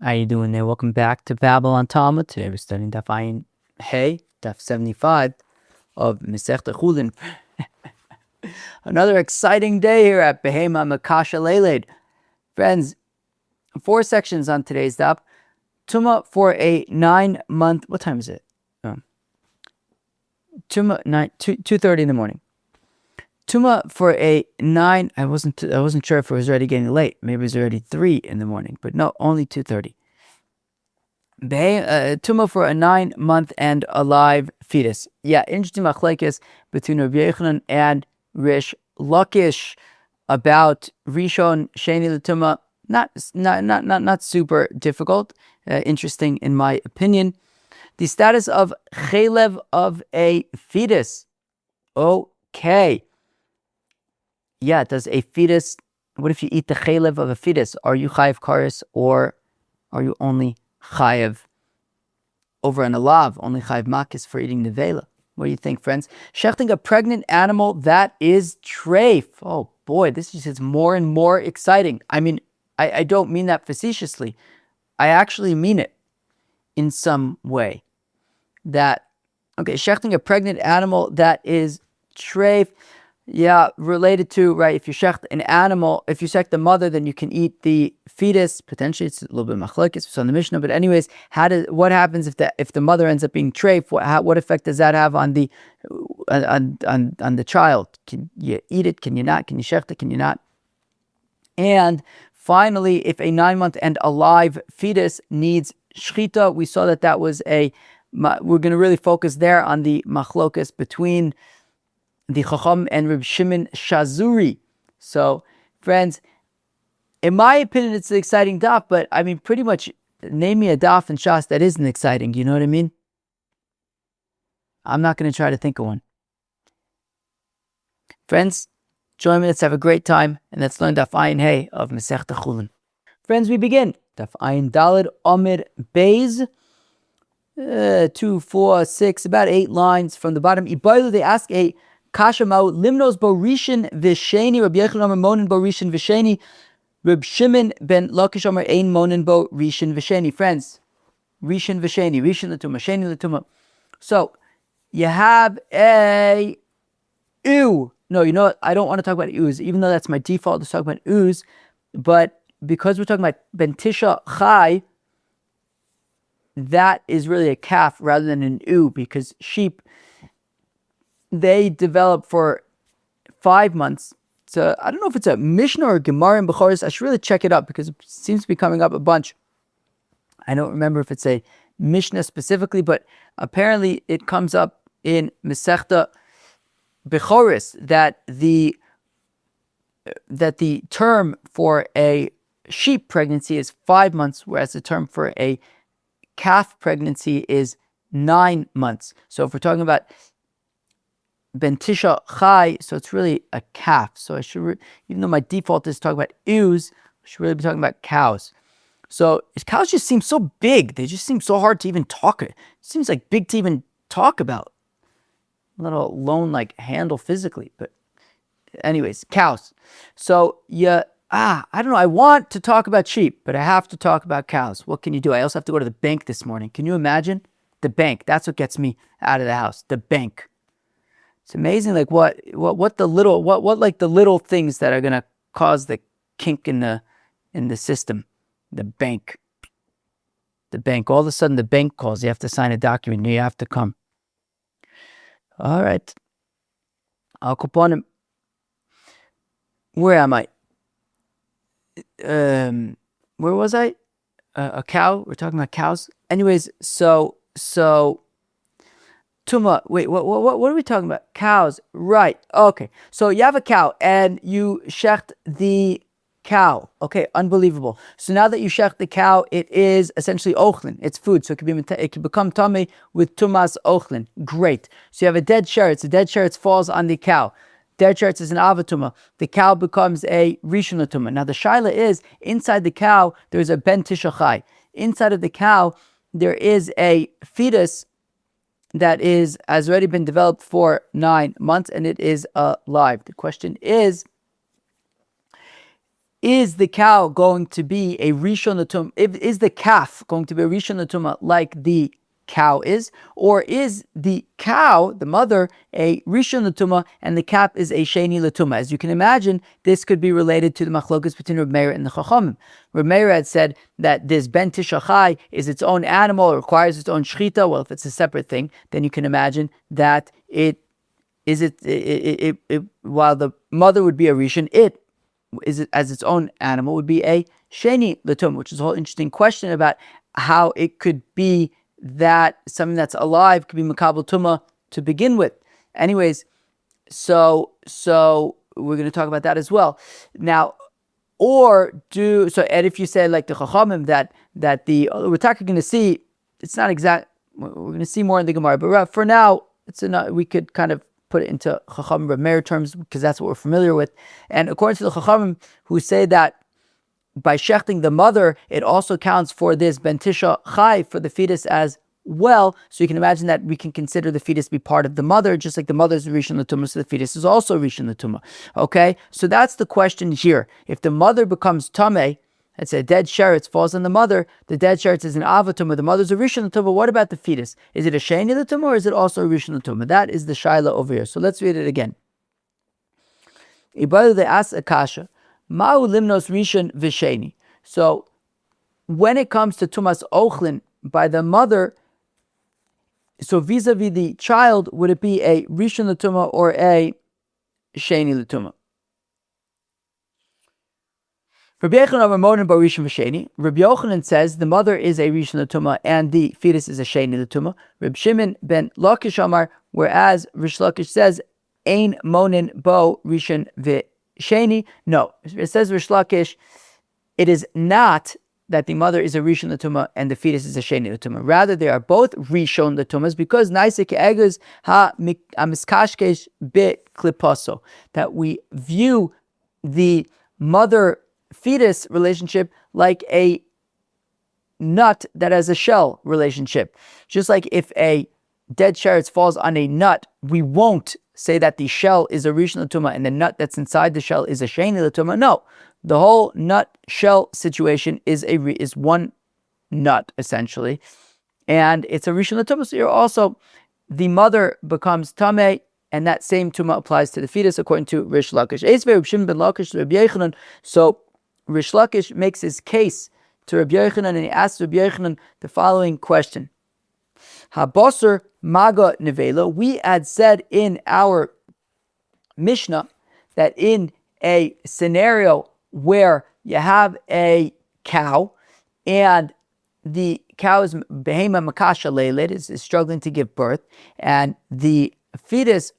How you doing there? Welcome back to Babble on Talmud. Today we're studying Daf Ayin Hey, Daf 75 of Shechting Chullin. Another exciting day here at Behema Makasha Leiled. Friends, 4 sections on today's Daf. Tumah for a 9-month. What time is it? Tumah 2:30 in the morning. Tumah for a 9. I wasn't sure if it was already getting late. Maybe it was already 3 in the morning, but no, only 2:30. Tumah for a 9-month and alive fetus. Yeah, interesting machlekes between Rabbi Yochanan and Rish Lakish about Rishon Sheni l'Tumah. Not super difficult. Interesting in my opinion. The status of cheilev of a fetus. Okay. Yeah, does a fetus? What if you eat the cheilev of a fetus? Are you chayiv kares or are you only chayiv over an alav, only chayiv makis for eating nevela? What do you think, friends? Shechting a pregnant animal that is treif. Oh boy, this just gets more and more exciting. I mean, I don't mean that facetiously. I actually mean it in some way. Shechting a pregnant animal that is treif. Yeah, related to, right, if you shecht an animal, if you shecht the mother, then you can eat the fetus. Potentially, it's a little bit machlokes, it's on the Mishnah, but anyways, what happens if the mother ends up being treif? What effect does that have on the child? Can you eat it? Can you not? Can you shecht it? Can you not? And finally, if a 9-month and alive fetus needs shechita, we saw that was we're going to really focus there on the machlokes between the Chacham and Reb Shimon Shazuri. So, friends, in my opinion, it's an exciting daf, but I mean, pretty much, name me a daf in Shas that isn't exciting. You know what I mean? I'm not going to try to think of one. Friends, join me. Let's have a great time, and let's learn Daf Ayin Hey of Shechting Chullin. Friends, we begin. Daf Ayin Daled Amid Beis. 2, 4, 6, about 8 lines from the bottom. They ask a Kasha Ma'u Limnos Bo Rishon V'Sheni. Rabbi Yochanan Omer Monin Bo Rishon V'Sheni. Reb Shimon ben Lakish Omer Ein Monin Bo Rishon V'Sheni. Friends, Rishon V'Sheni, Rishon l'Tumah, Sheni l'Tumah. So you have a ew. No, you know what? I don't want to talk about ooze, even though that's my default to talk about ooze. But because we're talking about Ben Tisha Chai, that is really a calf rather than an ewe, because sheep, they develop for 5 months. So I don't know if it's a Mishnah or a Gemara in Bechoros. I should really check it up because it seems to be coming up a bunch. I don't remember if it's a Mishnah specifically, but apparently it comes up in Masechta Bechoros that the term for a sheep pregnancy is 5 months, whereas the term for a calf pregnancy is 9 months. So if we're talking about Ben Tisha Chai, so it's really a calf. So I should, even though my default is to talk about ewes, I should really be talking about cows. So cows just seem so big. They just seem so hard to even talk. It seems like big to even talk about, let alone like handle physically. But anyways, cows. So I don't know. I want to talk about sheep, but I have to talk about cows. What can you do? I also have to go to the bank this morning. Can you imagine? The bank. That's what gets me out of the house. The bank. It's amazing, like what the little things that are gonna cause the kink in the system. The bank. All of a sudden, the bank calls. You have to sign a document. You have to come. All right. Al Kaponim. Where am I? Where was I? A cow. We're talking about cows. Anyways, so. Tumah, wait, what are we talking about? Cows, right, okay. So you have a cow and you shecht the cow. Okay, unbelievable. So now that you shecht the cow, it is essentially ochlin. It's food, so it can become tummy with tumas ochlin. Great. So you have a dead sheretz. The dead sheretz falls on the cow. Dead sheretz is an avatuma. The cow becomes a rishon tumah. Now the shaila is, inside the cow, there's a ben tisha chai. Inside of the cow, there is a fetus that has already been developed for 9 months, and it is alive. The question is, is the cow going to be a Rishon Tumah? Is the calf going to be a Rishon Tumah like the cow is? Or is the cow, the mother, a Rishon Tumah and the calf is a Sheni Tumah? As you can imagine, this could be related to the machlokas between Reb Meir and the Chachamim. Reb Meir had said that this Ben Tishachai is its own animal, it requires its own shechita. Well, if it's a separate thing, then you can imagine that while the mother would be a Rishon, it as its own animal would be a Sheni Tumah, which is a whole interesting question about how it could be that something that's alive could be Makabel Tumah to begin with. Anyways, so we're going to talk about that as well. Now, and if you say like the Chachamim that we're going to see, it's not exact. We're going to see more in the Gemara, but for now, we could kind of put it into Chachamim Reb Meir terms because that's what we're familiar with. And according to the Chachamim who say that by shechting the mother, it also counts for this ben tisha chai for the fetus as well. So you can imagine that we can consider the fetus to be part of the mother, just like the mother's Rishon Tumah, so the fetus is also Rishon Tumah. Okay, so that's the question here. If the mother becomes tameh, it's a dead sheretz falls on the mother. The dead sheretz is an avatumah. The mother's a Rishon Tumah. What about the fetus? Is it a Sheni Tumah or is it also a Rishon Tumah? That is the shaila over here. So let's read it again. Ibadu they ask Akasha. Ma'u limnos rishon v'sheni. So, when it comes to tumas ochlin by the mother, so vis-a-vis the child, would it be a rishon l'tumah or a sheni l'tumah? Rabbi Yochanan says the mother is a rishon l'tumah and the fetus is a sheni l'tumah. Reb Shimon ben Lakish Amar, whereas Rish Lakish says ein monin bo rishon v'sheni. Sheni, no. It says Rish Lakish, it is not that the mother is a Rishon L'tumah and the fetus is a Sheni L'tumah. Rather, they are both Rishon L'tumahs because Naisek Eges ha amiskashkesh be klipaso, that we view the mother-fetus relationship like a nut that has a shell relationship. Just like if a dead sheretz falls on a nut, we won't say that the shell is a Rishon L'tumah and the nut that's inside the shell is a Sheni L'tumah. No, the whole nut shell situation is one nut essentially, and it's a Rishon L'tumah. So you're also, the mother becomes tameh, and that same tumah applies to the fetus according to Rish Lakish. So Rish Lakish makes his case to Rabbi Yochanan, and he asks Rabbi Yochanan the following question. Habasar maga nevela. We had said in our Mishnah that in a scenario where you have a cow and the cow is behema makasha leilit, is struggling to give birth, and the fetus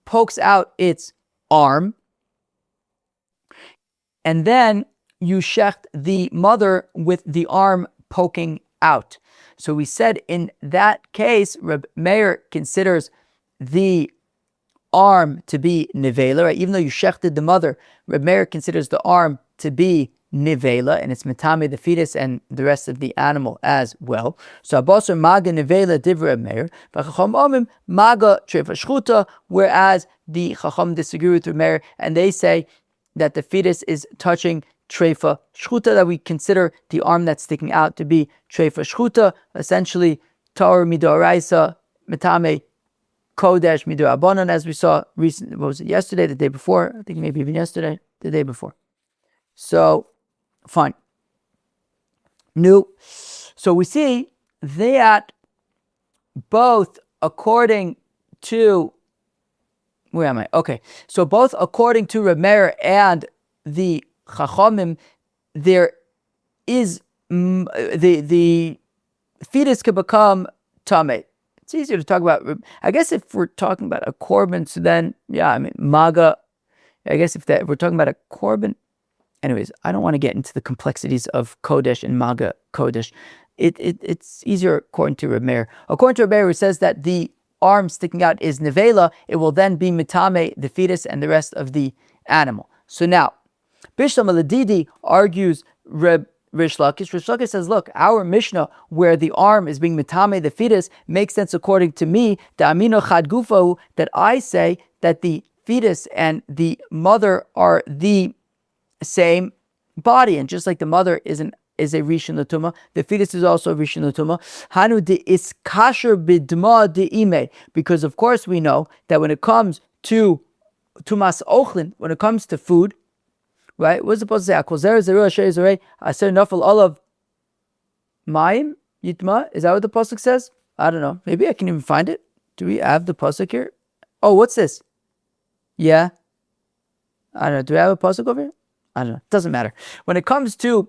pokes out its arm, and then you shecht the mother with the arm poking out. So we said in that case, Reb Meir considers the arm to be nevela, right? Even though you shechted the mother, Reb Meir considers the arm to be nevela, and it's metame the fetus and the rest of the animal as well. So abasar maga nevela divrei Reb Meir, v'chacham omim maga treif shechita, whereas the chacham disagree with Reb Meir and they say that the fetus is touching treifa shchuta, that we consider the arm that's sticking out to be treifa shchuta, essentially tar midoraisa metame kodesh midorabanan, as we saw recently. What was it, yesterday, the day before? I think maybe even yesterday, the day before. So, fine. New. So we see that both according to, where am I? Okay. So both according to Reb Meir and the Chachamim, there is the fetus can become tameh. It's easier to talk about. I guess if we're talking about a korban, so then maga. I guess if we're talking about a korban. Anyways, I don't want to get into the complexities of kodesh and maga kodesh. It's easier according to Reb Meir. According to Reb Meir, it says that the arm sticking out is nevela. It will then be mitame the fetus and the rest of the animal. So now, Bishlam al-Adidi argues Rish Lakish. Rish Lakish says, look, our Mishnah where the arm is being mitame the fetus makes sense according to me, the amino chad gufahu, that I say that the fetus and the mother are the same body, and just like the mother is a rishon l'tumah, the fetus is also a rishon l'tumah. Hanu de is kasher b'dma de ime, because of course we know that when it comes to tumas ochlin, when it comes to food, right? What's supposed to say? Akozer zerua shay zerei aser nafal olav mayim yitma. Is that what the pasuk says? I don't know. Maybe I can even find it. Do we have the pasuk here? Oh, what's this? Yeah. I don't know. Do we have a pasuk over here? I don't know. Doesn't matter. When it comes to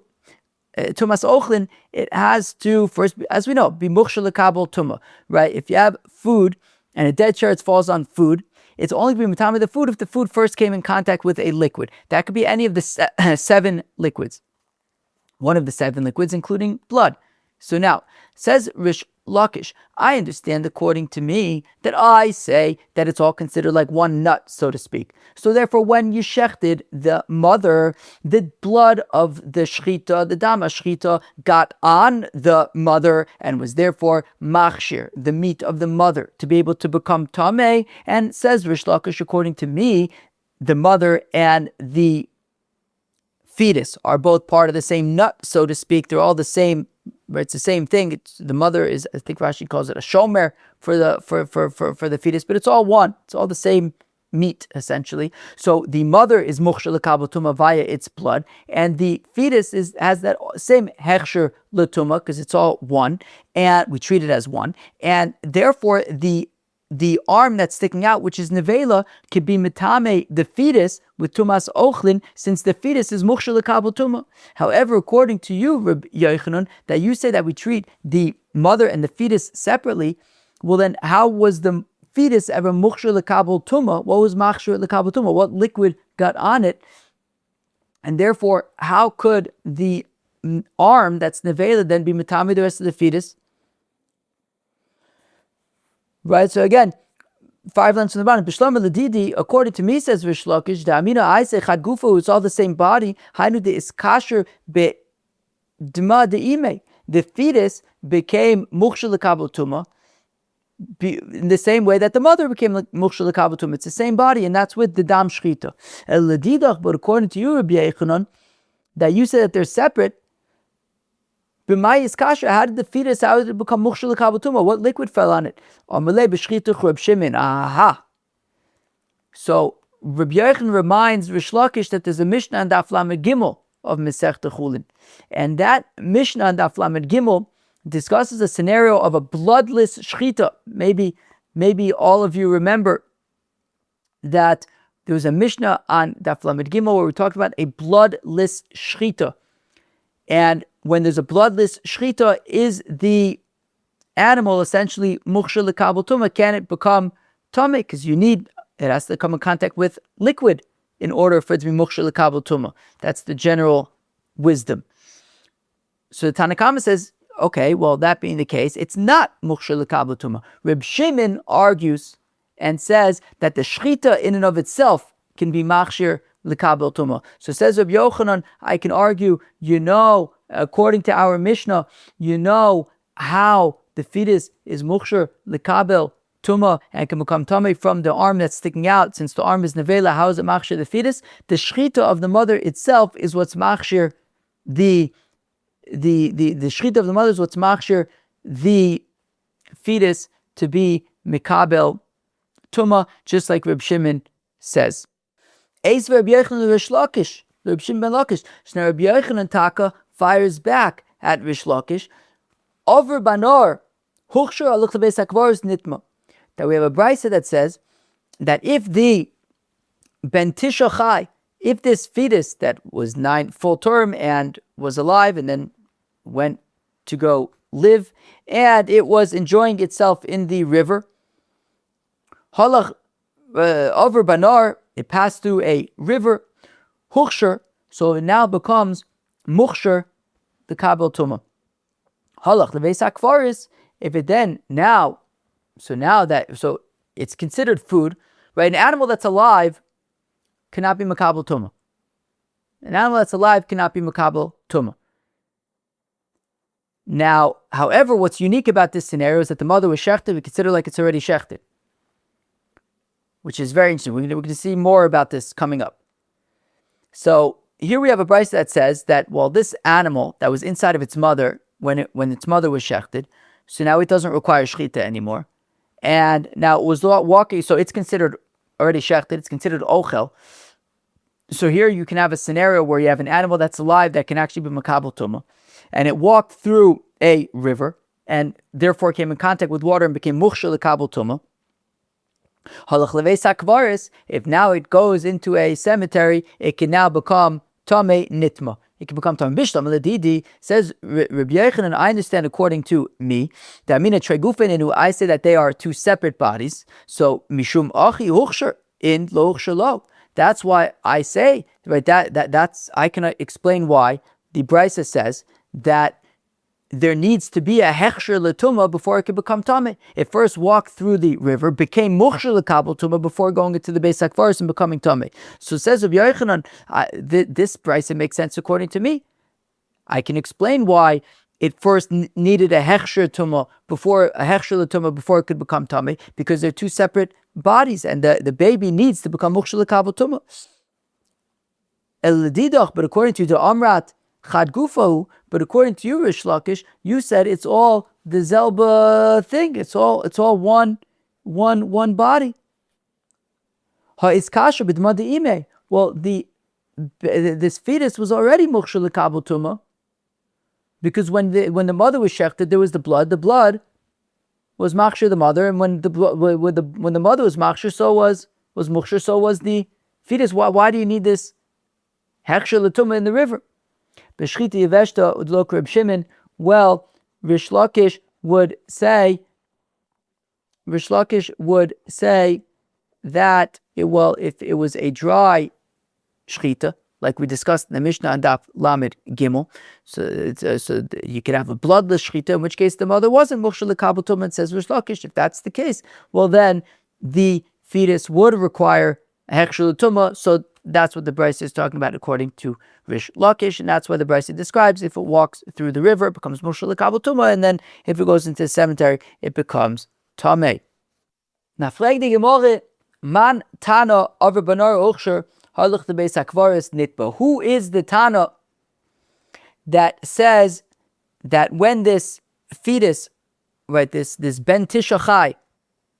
tumas ochlin, it has to first, as we know, be mukhshel lekabel tumah, right? If you have food and a dead sheretz falls on food, it's only going to be matame the food if the food first came in contact with a liquid. That could be any of the 7 liquids. One of the 7 liquids, including blood. So now, says Rish Lakish, I understand according to me that I say that it's all considered like one nut, so to speak. So therefore, when you shechted the mother, the blood of the shechita, the dama shechita, got on the mother and was therefore machshir, the meat of the mother, to be able to become tameh. And says Rish Lakish, according to me, the mother and the fetus are both part of the same nut, so to speak. They're all the same. It's the same thing. The mother is, I think Rashi calls it a shomer for the fetus, but it's all one. It's all the same meat essentially. So the mother is mukhshel lekabel tumah via its blood, and the fetus has that same hechsher l'tumah because it's all one, and we treat it as one, and therefore the arm that's sticking out, which is nevela, could be mitame the fetus with tumas ochlin, since the fetus is mukhshel lekabel tumah. However, according to you, Reb Yochanan, that you say that we treat the mother and the fetus separately, well then, how was the fetus ever mukhshel lekabel tumah? What was machshir lekabel tumah? What liquid got on it? And therefore, how could the arm that's nevela then be mitame the rest of the fetus? Right, so again, 5 lines from the bottom. B'shlama l'didi, according to me, says Rish Lakish, da'amina I say chad gufa, it's all the same body. Hainu de is kasher be'dma de'ime. The fetus became mukhshel lekabel tumah in the same way that the mother became mukhshel lekabel tumah. It's the same body, and that's with the dam shechita. But according to you, Rabbi Yochanan, that you said that they're separate. B'mayis kasha, how did it become mukhshel lekabel tumah? What liquid fell on it? Amalei b'shchita Reb Shimon. Aha. So Rabbi Yochanan reminds Rish Lakish that there's a Mishnah on Daf Lamed Gimel of Masechta Chulin, and that Mishnah on Daf Lamed Gimel discusses a scenario of a bloodless shechita. Maybe all of you remember that there was a Mishnah on Daf Lamed Gimel where we talked about a bloodless shechita. And when there's a bloodless shechita, is the animal essentially mukhshel lekabel tumah? Can it become tameh? Because it has to come in contact with liquid in order for it to be mukhshel lekabel tumah. That's the general wisdom. So the Tanna Kama says, okay, well, that being the case, it's not mukhshel lekabel tumah. Reb Shimon argues and says that the shechita in and of itself can be machshir lekabel tumah. So says Reb Yochanan, I can argue, according to our Mishnah, how the fetus is mukhshir lekabel tumah and can become tameh from the arm that's sticking out. Since the arm is nevela, how is it machshir the fetus? The shechita of the mother itself is what's machshir the shechita of the mother is what's machshir the fetus to be mikabel tumah, just like Reb Shimon says. Eis Reb Yochanan Rish Lakish, Reb Shimon ben Lakish. So now Reb Yochanan Taka fires back at Rish Lakish. Over banor huchshur aluch lebeis hakvaros nitma. That we have a brisa that says that if the ben tisha chai, if this fetus that was 9 full term and was alive and then went to go live, and it was enjoying itself in the river, halach over banar, it passed through a river, huchshur, so it now becomes mukhshir the kabel tumah. Halach leveis hakvaris, if it then so it's considered food, right? An animal that's alive cannot be makabel tumah. An animal that's alive cannot be makabel tumah. Now, however, what's unique about this scenario is that the mother was shechted. We consider like it's already shechted, which is very interesting. We're going to see more about this coming up. So here we have a brisa that says that, well, this animal that was inside of its mother when its mother was shechted, so now it doesn't require shechita anymore. And now it was walking, so it's considered already shechted, it's considered ochel. So here you can have a scenario where you have an animal that's alive that can actually be makabel tumah, and it walked through a river and therefore came in contact with water and became mukhshel lekabel tumah. If now it goes into a cemetery, it can now become tamei nitma. It can become tamei bishlam ledidi. Says Rabbi Yochanan, I understand according to me that mina tregufen, I say that they are two separate bodies. So mishum achi huchsher in lo huchsher lo. That's why I say, right, that's I can explain why the brisa says that there needs to be a hechsher l'tumah before it can become tameh. It first walked through the river, became mukhsher l'kabel tumah before going into the Beis HaKvaros and becoming tameh. So says Rabbi Yochanan, this brisa makes sense according to me. I can explain why it first needed a hechsher tumah before it could become tameh, because they're two separate bodies, and the baby needs to become mukhsher l'kabel tumah. El ledidach, but according to the Amrat Chad Gufahu, but according to you, Rish Lakish, you said it's all the Zelba thing. It's all one body. Ha'izkasha b'dma de'ime. Well, this fetus was already mukhshel l'kabel tumah, because when the mother was shechted, there was the blood. The blood was machshir the mother, and when the mother was machshir, so was mukhshir, so was the fetus. Why do you need this hechsher l'tumah in the river? B'shchita yeveshta udlok Reb Shimon. Well, Rish Lakish would say that if it was a dry shechita, like we discussed in the Mishnah and Daf Lamed Gimel, so you could have a bloodless shechita, in which case the mother wasn't mukhshel l'kabel tumah. And says Rish Lakish, if that's the case, well then the fetus would require a hechsher l'tumah. So that's what the brisa is talking about according to Rish Lakish, and that's why the brisa describes if it walks through the river, it becomes mukhshel l'kabel tumah, and then if it goes into the cemetery, it becomes tamei. Now, frag the Gemara, man tana over banar uchsher haluch the Beis HaKvaros nitba. Who is the tana that says that when this fetus, right, this ben tisha chai,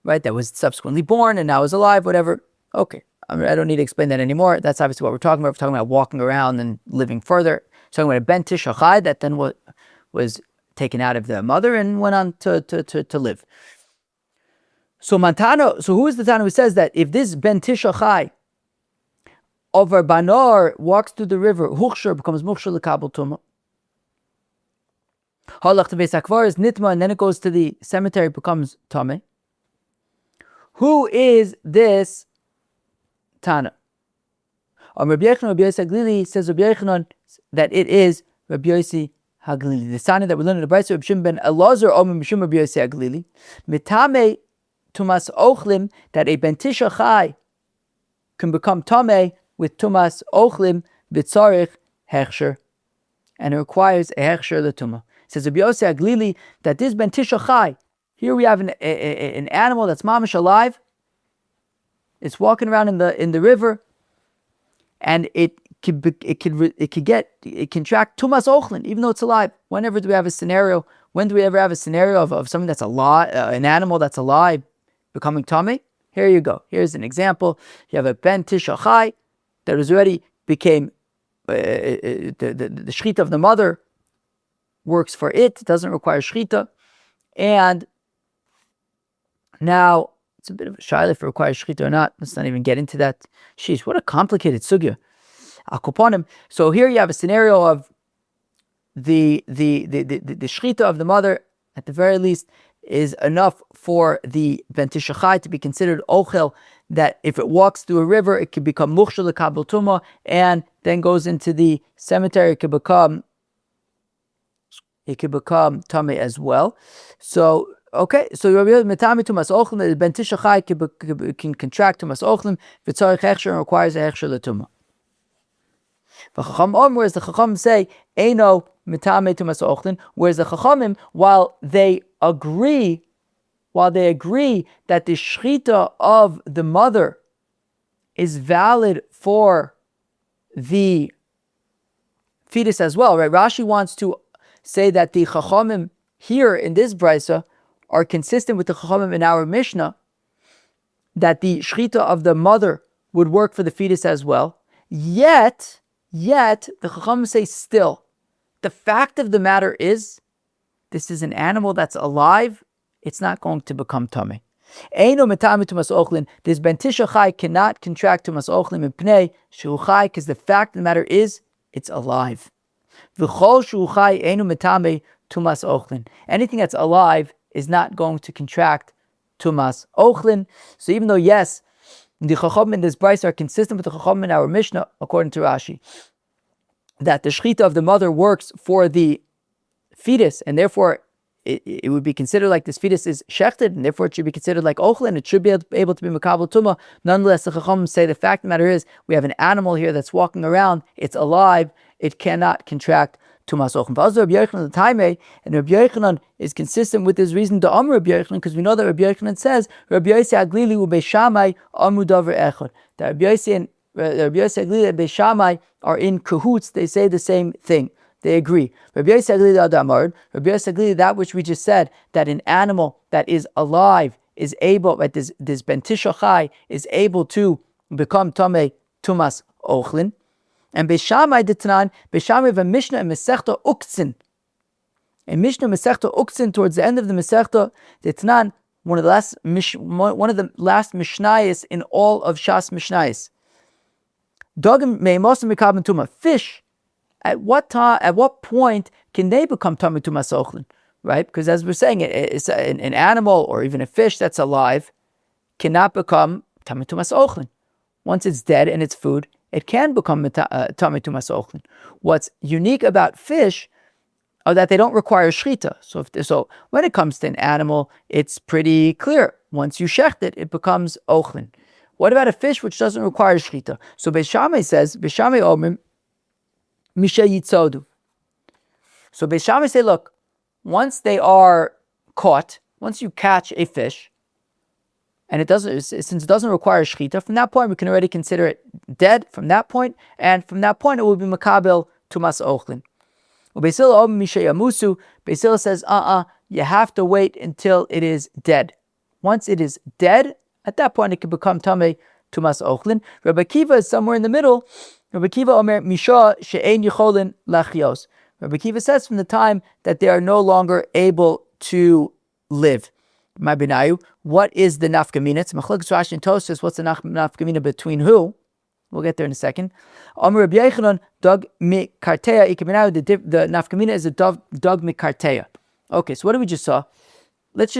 right, that was subsequently born and now is alive, whatever, okay. I don't need to explain that anymore. That's obviously what we're talking about. We're talking about walking around and living further. We're talking about a ben tisha chai that then was taken out of the mother and went on to live. So who is the Tana who says that if this ben tisha chai over banar walks through the river, huchsher becomes mukhsher l'kabel tumah, halach to Beis HaKvaros nitma, and then it goes to the cemetery, becomes tameh. Who is this Tana? Rabbi Yochanan, Rabbi Yossi Haglili, says Rabbi Yochanan that it is Rabbi Yossi Haglili. The Tana that we learned in the Brisa, Rabbi Shimon ben Elazar, Omer Mishum Rabbi Yossi Haglili, mitame tumas ochlim, that a ben tisha chai can become tameh with tumas ochlim b'tzarich hechsher, and it requires a hechsher l'tumah. Says Rabbi Yossi Haglili that this ben tisha chai, here we have an animal that's mamish alive. It's walking around in the river, and it can track tumas ochlin, even though it's alive. Whenever do we have a scenario? When do we ever have a scenario of something that's alive, an animal that's alive, becoming tameh? Here you go. Here's an example. You have a ben tisha chai that was already became the shechita of the mother works for it. It doesn't require shechita, and now it's a bit of a cheilev if it requires shechita or not. Let's not even get into that. Sheesh, what a complicated sugya. Akoponim. So here you have a scenario of the shechita of the mother, at the very least, is enough for the ben tisha chai to be considered ochel, that if it walks through a river, it could become mukhshel l'kabel tumah, and then goes into the cemetery, it could become tameh as well. So okay, so metame tumas ochlim, ben tisha chai can contract tumas ochlim, v'tzarich hechsher, and requires a hechsher l'tumah. Whereas the Chacham say eino metame tumas ochlim, whereas the Chachamim, while they agree that the shechita of the mother is valid for the fetus as well, right? Rashi wants to say that the Chachamim here in this brisa are consistent with the Chachamim in our Mishnah, that the shechita of the mother would work for the fetus as well. Yet, the Chachamim say still, the fact of the matter is, this is an animal that's alive, it's not going to become tummy. Eino metame tumas ochlin. This ben tisha chai cannot contract tumas ochlin mipnei shu chai, because the fact of the matter is, it's alive. V'chol shu chai eino metame tumas ochlin. Anything that's alive is not going to contract tumas ochlin. So even though, yes, the Chacham in this brisa are consistent with the Chacham in our Mishnah, according to Rashi, that the shechita of the mother works for the fetus, and therefore it would be considered like this fetus is shechted, and therefore it should be considered like ochlin. It should be able to be makabel tumah. Nonetheless, the Chacham say the fact of the matter is, we have an animal here that's walking around, it's alive, it cannot contract tumas ochlin. But Rabbi Yochanan the Taimei, and Rabbi Yochanan is consistent with his reason to Amr Rabbi Yochanan, because we know that Rabbi Yochanan says Rabbi Yossi Aglili u'Bei Shammai Amru davar echad. That Rabbi Yossi and Rabbi Yossi Aglili and Bei Shammai are in cahoots. They say the same thing. They agree. Rabbi Yossi Aglili adamar. Rabbi Yossi Aglili, that which we just said, that an animal that is alive is able, that this ben tisha chai is able to become tamei tumas ochlin. And Bei Shammai detnan, Bei Shammai have a Mishnah in Masechta Uktzin. In Mishnah Masechta Uktzin, towards the end of the Masechta, detnan, one of the last Mishnayos in all of Shas Mishnayos. Dogim meimosim mekabel tuma. Fish, at what point can they become tamei tumas ochlin? Right? Because as we're saying, it's an animal or even a fish that's alive cannot become tamei tumas ochlin. Once it's dead and it's food, it can become tamei tumas ochlin. What's unique about fish are that they don't require shechita. So when it comes to an animal, it's pretty clear. Once you shecht it, it becomes ochlin. What about a fish which doesn't require shechita? So Beis Shammai says, Beis Shammai omrim mishe yitzodu. So Beis Shammai say, look, once they are caught, once you catch a fish, and since it doesn't require shechita, from that point we can already consider it dead. From that point, and from that point it will be makabel tumas ochlin. Beis Hillel mishe yamusu. Beis Hillel says, you have to wait until it is dead. Once it is dead, at that point it can become tamei tumas ochlin. Rabbi Kiva is somewhere in the middle. Rabbi Kiva omer misha she'ein yicholin lachios. Rabbi Kiva says from the time that they are no longer able to live. My benayu, what is the nafkamina? It's machlokes Rashi and Tosfos. What's the nafkamina between who? We'll get there in a second. Omer Rabbi Yochanan dog mikarteya ikabenayu. The nafkamina is a dog mikarteya. Okay, so what did we just saw? Let's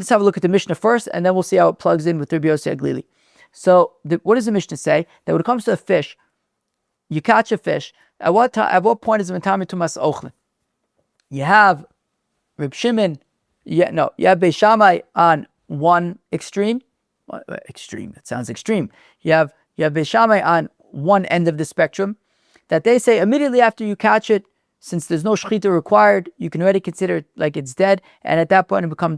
have a look at the Mishnah first, and then we'll see how it plugs in with Rabbi Yossi Aglili. So, what does the Mishnah say? That when it comes to a fish, you catch a fish. At what point is it tamei tumas ochlin? You have Reb Shimon. You have Beis Shammai on one extreme. Extreme. It sounds extreme. You have Beis Shammai on one end of the spectrum, that they say immediately after you catch it, since there's no shechita required, you can already consider it like it's dead, and at that point it can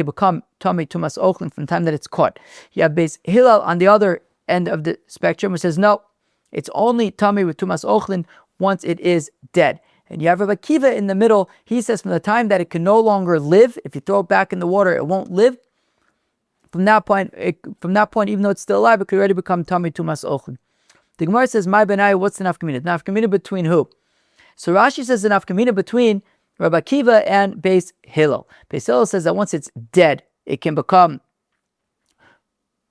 become tamei tumas ochlin from the time that it's caught. You have Beis Hillel on the other end of the spectrum, who says no, it's only tamei with tumas ochlin once it is dead. And you have Rabbi Kiva in the middle. He says from the time that it can no longer live, if you throw it back in the water, it won't live. From that point, even though it's still alive, it could already become tamei tumas ochlin. The Gemara says, "My benai, what's the nafkamina? The nafkamina between who?" So Rashi says the nafkamina between Rabbi Kiva and Beis Hillel. Beis Hillel says that once it's dead, it can become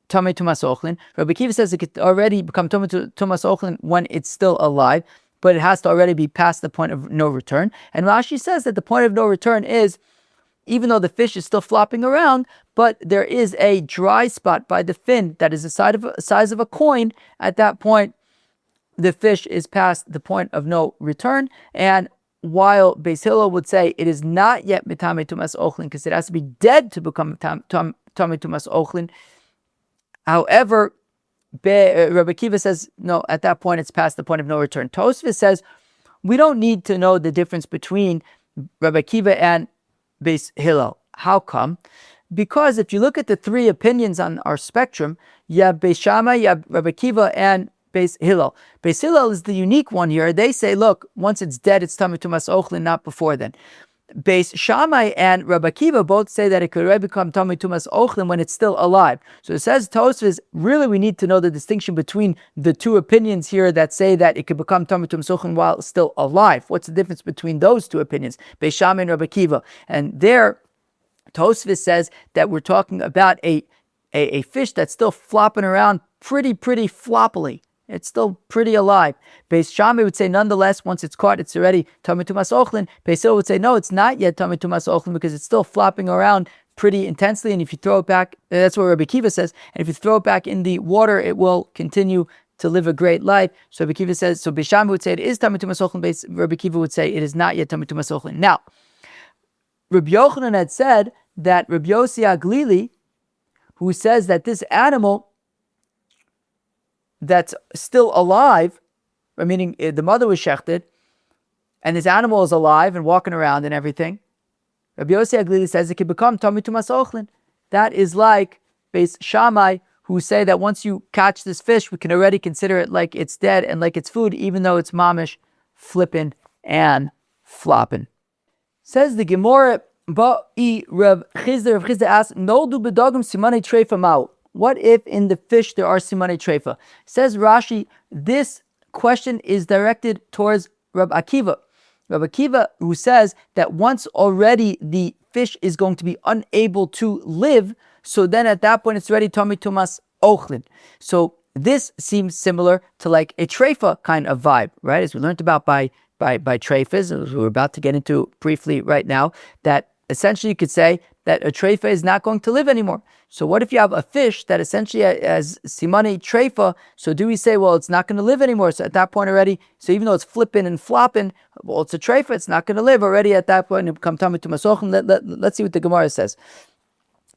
tamei tumas ochlin. Rabbi Kiva says it could already become tamei tumas ochlin when it's still alive, but it has to already be past the point of no return. And Rashi says that the point of no return is, even though the fish is still flopping around, but there is a dry spot by the fin that is the size of a coin. At that point, the fish is past the point of no return. And while Beis Hillel would say it is not yet tamei tumas ochlin, because it has to be dead to become tamei tumas ochlin. However, Rabbi Kiva says, no, at that point it's past the point of no return. Tosfos says, we don't need to know the difference between Rabbi Kiva and Beis Hillel. How come? Because if you look at the three opinions on our spectrum, you have Beis Shammai, you have Rabbi Kiva, and Beis Hillel. Beis Hillel is the unique one here. They say, look, once it's dead, it's Tamei Tumas Ochlin, not before then. Beis Shammai and Rabbi Akiva both say that it could already become Tamei Tumas Ochlin when it's still alive. So it says Tosfos, really we need to know the distinction between the two opinions here that say that it could become Tamei Tumas Ochlin while it's still alive. What's the difference between those two opinions, Beis Shammai and Rabbi Akiva? And there, Tosfos says that we're talking about a fish that's still flopping around pretty floppily. It's still pretty alive. Beis Shammai would say, nonetheless, once it's caught, it's already Tamei Tumas Ochlin. Beis Hillel would say, no, it's not yet Tamei Tumas Ochlin because it's still flopping around pretty intensely. And if you throw it back, that's what Rabbi Akiva says. And if you throw it back in the water, it will continue to live a great life. So Rabbi Akiva says, so Beis Shammai would say it is Tamei Tumas Ochlin. Rabbi Akiva would say it is not yet Tamei Tumas Ochlin. Now, Rabbi Yochanan had said that Rabbi Yossi Aglili, who says that this animal that's still alive, meaning the mother was shechted, and this animal is alive and walking around and everything, Rabbi Yossi Aglili says it can become Tamei Tumas Ochlin. That is like Beis Shammai, who say that once you catch this fish, we can already consider it like it's dead and like it's food, even though it's mamish, flipping and flopping. Says the Gemara, Ba'i Rav Chizda asks, Noldu bedagim simanei treifa ma'u. What if in the fish there are simanei treifa? Says Rashi, this question is directed towards Rabbi Akiva. Rabbi Akiva, who says that once already the fish is going to be unable to live, so then at that point it's already Tamei Tumas Ochlin. So this seems similar to like a treifa kind of vibe, right? As we learned about by treifas, as we're about to get into briefly right now, that essentially you could say that a treifa is not going to live anymore. So what if you have a fish that essentially has simanei treifa? So do we say, well, it's not going to live anymore? So at that point already, so even though it's flipping and flopping, well, it's a treifa, it's not going to live already at that point. It becomes Tamei Tumas Ochlin. Let's see what the Gemara says.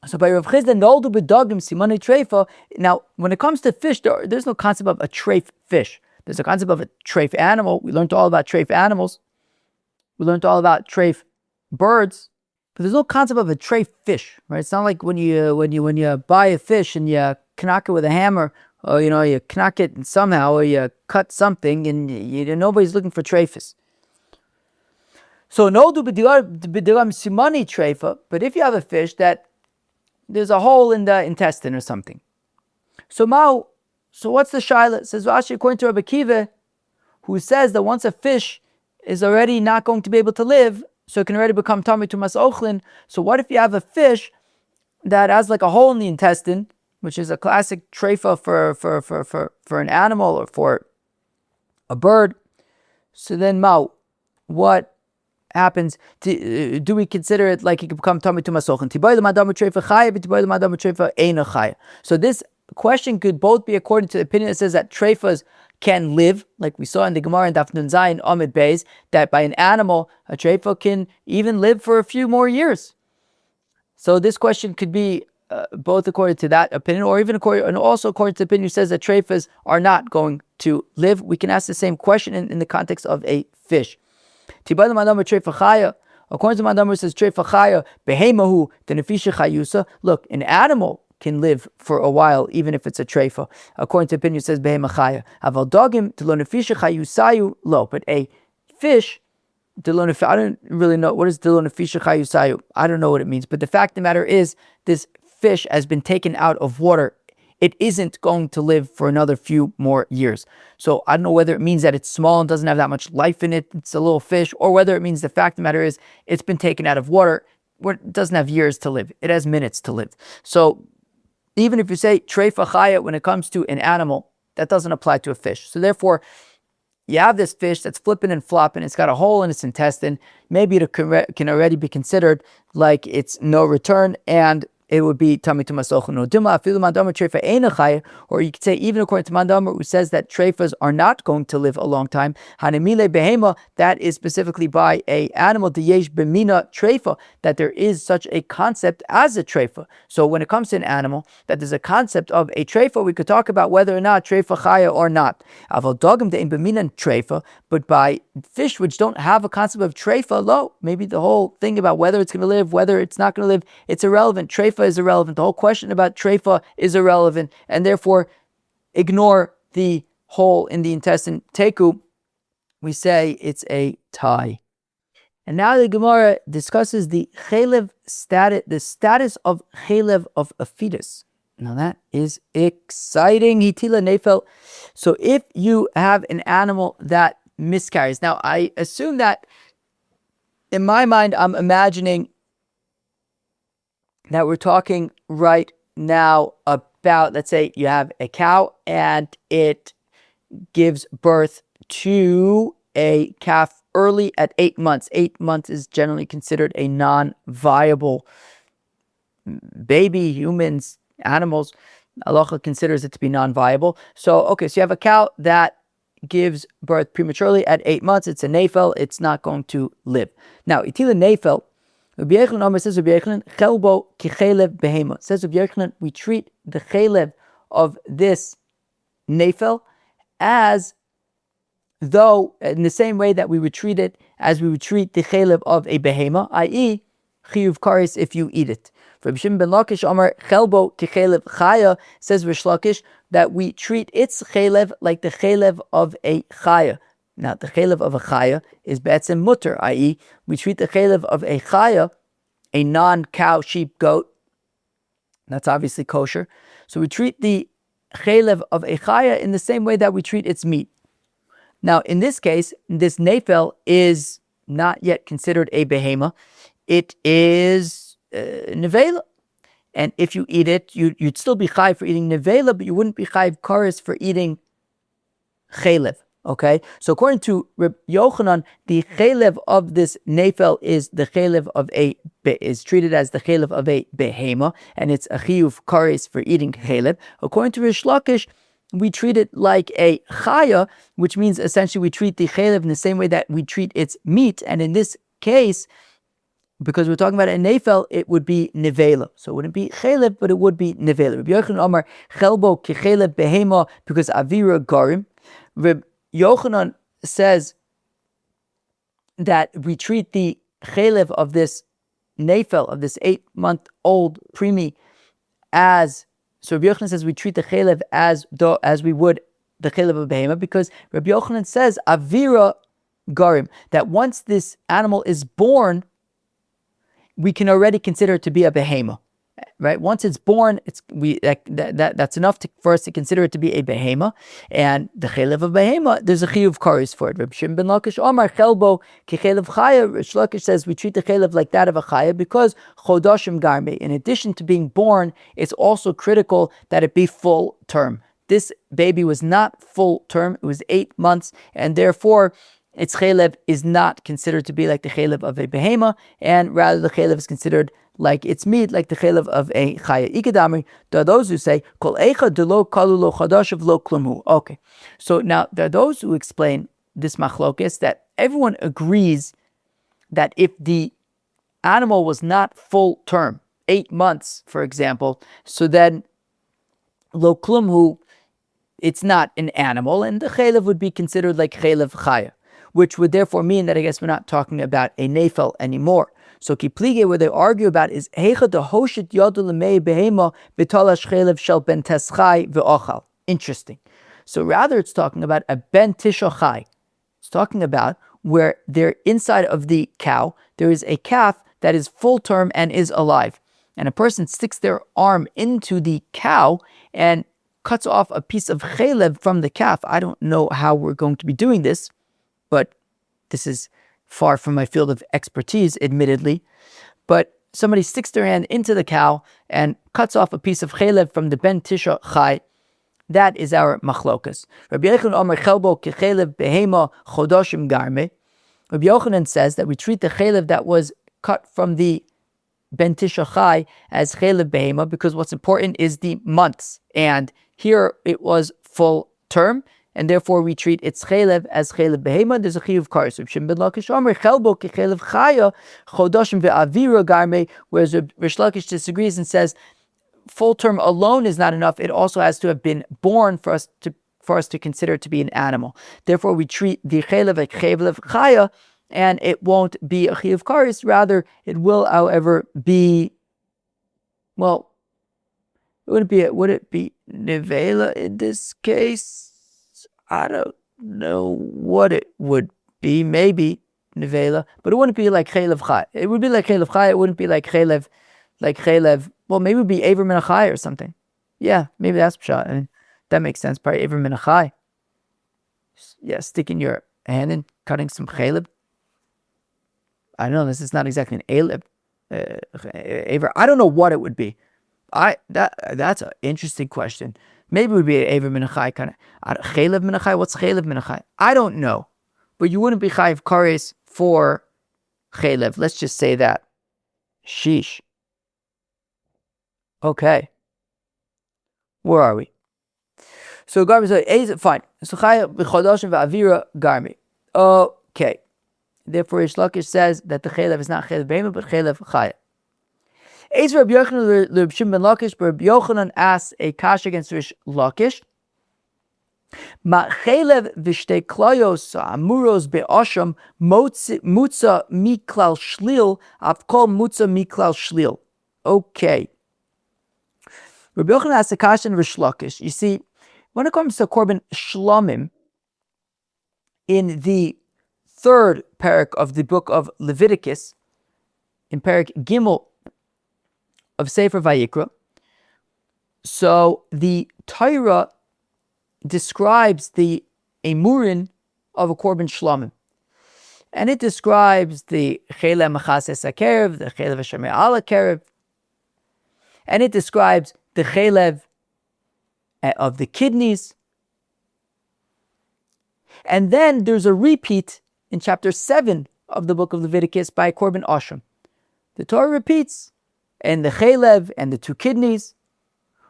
So by Rav Chizda, noldu bedagim simanei treifa. Now, when it comes to fish, there's no concept of a treif fish. There's a concept of a treif animal. We learned all about treif animals. We learned all about treif birds. But there's no concept of a treif fish, right? It's not like when you buy a fish and you knock it with a hammer, or you knock it somehow, or you cut something, and nobody's looking for treifas. So no do b'diram simani treifa. But if you have a fish that there's a hole in the intestine or something, so what's the cheilev? Says Rashi, according to Rabbi Akiva, who says that once a fish is already not going to be able to live, so it can already become Tamei Tumas Ochlin. So what if you have a fish that has like a hole in the intestine, which is a classic treifa for an animal or for a bird? So then what happens? Do we consider it like it can become Tamei Tumas Ochlin? So this question could both be according to the opinion that says that treifas can live, like we saw in the Gemara in Daf Nun Zayin Amid Beis, that by an animal, a treifa can even live for a few more years. So this question could be both according to that opinion, or even also according to the opinion who says that treifas are not going to live. We can ask the same question in the context of a fish. According to Madam who says treifa chaya, behemahu denefisha chayusa. Look, an animal can live for a while, even if it's a treifa. According to opinion, it says behemachaya. Aval dogim delonefisha chayusayu lo. But a fish, I don't really know what is delonefisha chayusayu. I don't know what it means. But the fact of the matter is, this fish has been taken out of water. It isn't going to live for another few more years. So I don't know whether it means that it's small and doesn't have that much life in it. It's a little fish, or whether it means the fact of the matter is it's been taken out of water. It doesn't have years to live. It has minutes to live. So even if you say treifa chaya when it comes to an animal, that doesn't apply to a fish. So therefore, you have this fish that's flipping and flopping. It's got a hole in its intestine. Maybe it can already be considered like it's no return, and it would be Tamei Tumas Ochlin. Or you could say, even according to Mandamar, who says that treifas are not going to live a long time, Hanemile behema, that is specifically by a animal, Diyesh b'mina treifa, that there is such a concept as a treifa. So when it comes to an animal, that there's a concept of a treifa, we could talk about whether or not treifa chaya or not. Aval dogim de'im b'mina treifa, but by fish which don't have a concept of treifa, lo, maybe the whole thing about whether it's going to live, whether it's not going to live, it's irrelevant. Treifa is irrelevant. The whole question about treifa is irrelevant, and therefore ignore the hole in the intestine, teku, we say it's a tie. And now the Gemara discusses the cheilev status, the status of cheilev of a fetus. Now that is exciting. Hitila nefel. So if you have an animal that miscarries, now I assume that in my mind, I'm imagining that we're talking right now about, let's say you have a cow and it gives birth to a calf early at 8 months. 8 months is generally considered a non-viable baby. Humans, animals, Allah considers it to be non-viable. So you have a cow that gives birth prematurely at 8 months. It's a nefel. It's not going to live. Now, itila nefel. Rabbi Yochanan Omer says, Rabbi Yochanan, chelbo ki cheilev behema. Says Rabbi Yochanan, we treat the cheilev of this nefel as though, in the same way that we would treat it as we would treat the cheilev of a behema, i.e., chiyuv karis if you eat it. Rabbi Shimon ben Lakish Omer, chelbo ki cheilev chaya, says Rish Lakish, that we treat its cheilev like the cheilev of a chaya. Now, the cheilev of a chaya is be'etzem mutter, i.e., we treat the cheilev of a chaya, a non-cow, sheep, goat. That's obviously kosher. So we treat the cheilev of a chaya in the same way that we treat its meat. Now, in this case, this nefel is not yet considered a behema. It is nevela. And if you eat it, you'd still be chayv for eating nevela, but you wouldn't be chayv karis for eating cheilev. Okay, so according to Reb Yochanan, the cheilev of this nefel is the cheilev of is treated as the cheilev of a behema, and it's a chiyuv karis for eating cheilev. According to Rish Lakish, we treat it like a chaya, which means essentially we treat the cheilev in the same way that we treat its meat, and in this case, because we're talking about a nefel, it would be nevela. So it wouldn't be cheilev, but it would be nevela. Reb Yochanan Amar chelbo ki cheilev behema because avira garim. Reb Yochanan says that we treat the cheilev of this nefel, of this 8-month-old preemie, as, so Rabbi Yochanan says we treat the cheilev as we would the cheilev of behema, because Rabbi Yochanan says avira garim, that once this animal is born, we can already consider it to be a behema. Right, once it's born, that's enough for us to consider it to be a behema, and the cheilev of behema, there's a chiyuv karis for it. Reb Shimon ben Lakish Omar chelbo ki cheilev chaya. Rish Lakish says we treat the cheilev like that of a chaya because chodashim garme. In addition to being born, it's also critical that it be full term. This baby was not full term; it was 8 months, and therefore its cheilev is not considered to be like the cheilev of a behema, and rather the cheilev is considered like its meat, like the cheilev of a chaya. Ikadamri, there are those who say, Kol eicha delo kalu lo chadashav lo klumhu. Okay, so now there are those who explain this machlokes that everyone agrees that if the animal was not full term, 8 months, for example, so then lo klumhu, it's not an animal, and the cheilev would be considered like cheilev chaya, which would therefore mean that I guess we're not talking about a nefel anymore. So kiplige, where they argue about is heicha de hoshit yadu lemei behema b'talash cheilev shel ben teschai ve'ochal. Interesting. So rather, it's talking about a ben tishachai. It's talking about where there inside of the cow there is a calf that is full term and is alive, and a person sticks their arm into the cow and cuts off a piece of cheilev from the calf. I don't know how we're going to be doing this, but this is far from my field of expertise, admittedly. But somebody sticks their hand into the cow and cuts off a piece of cheilev from the ben tisha chai. That is our machlokas. Rabbi Yochanan Omer chelbo ki cheilev behema chodashim garme. Rabbi Yochanan says that we treat the cheilev that was cut from the ben tisha chai as cheilev behema because what's important is the months, and here it was full term, and therefore we treat its cheilev as cheilev behema. There's a chiyuv karis. Reb Shimon ben Lakish Omer chelbo ki cheilev chaya chodashim ve'avira garme. Whereas Rish Lakish disagrees and says full term alone is not enough. It also has to have been born for us to consider it to be an animal. Therefore, we treat the cheilev like cheilev chaya, and it won't be a chiyuv karis. Rather, it will, however, be, well, would it be nevela in this case? I don't know what it would be. Maybe nevela, but it wouldn't be like cheilev chai. It would be like cheilev chai. It wouldn't be like cheilev. Well, maybe it would be aver min achai or something. Yeah, maybe that's pshat. I mean, that makes sense. Probably aver min achai. Yeah, sticking your hand in, cutting some cheilev. I don't know. This is not exactly an aleb. Aver. I don't know what it would be. That's an interesting question. Maybe it would be an aver min achai kind of cheilev min achai. What's cheilev min achai? I don't know, but you wouldn't be chayiv kares for cheilev. Let's just say that. Sheesh. Okay. Where are we? So garmi says, fine. So chayav b'chodashim v'avira garmi. Okay. Therefore, Rish Lakish says that the cheilev is not cheilev behema, but cheilev chayav. Eis Rabbi Yochanan Reb Shimon ben Lakish, but Rabbi Yochanan asks a kash against Rish Lakish. Ma cheilev v'shtei klayos amuros be'asham mutza miklal shlil avkol mutza miklal shlil. Okay. Rabbi Yochanan asks a kash and Rish Lakish. You see, when it comes to korban shlomim, in the third parak of the book of Leviticus, in parak Gimel of Sefer Vayikra, so the Torah describes the emurin of a korban shlomim, and it describes the cheilev mechases hakerev, the cheilev hashemer al hakerev, and it describes the cheilev of the kidneys. And then there's a repeat in chapter 7 of the book of Leviticus by korban asham. The Torah repeats, and the cheilev and the 2 kidneys.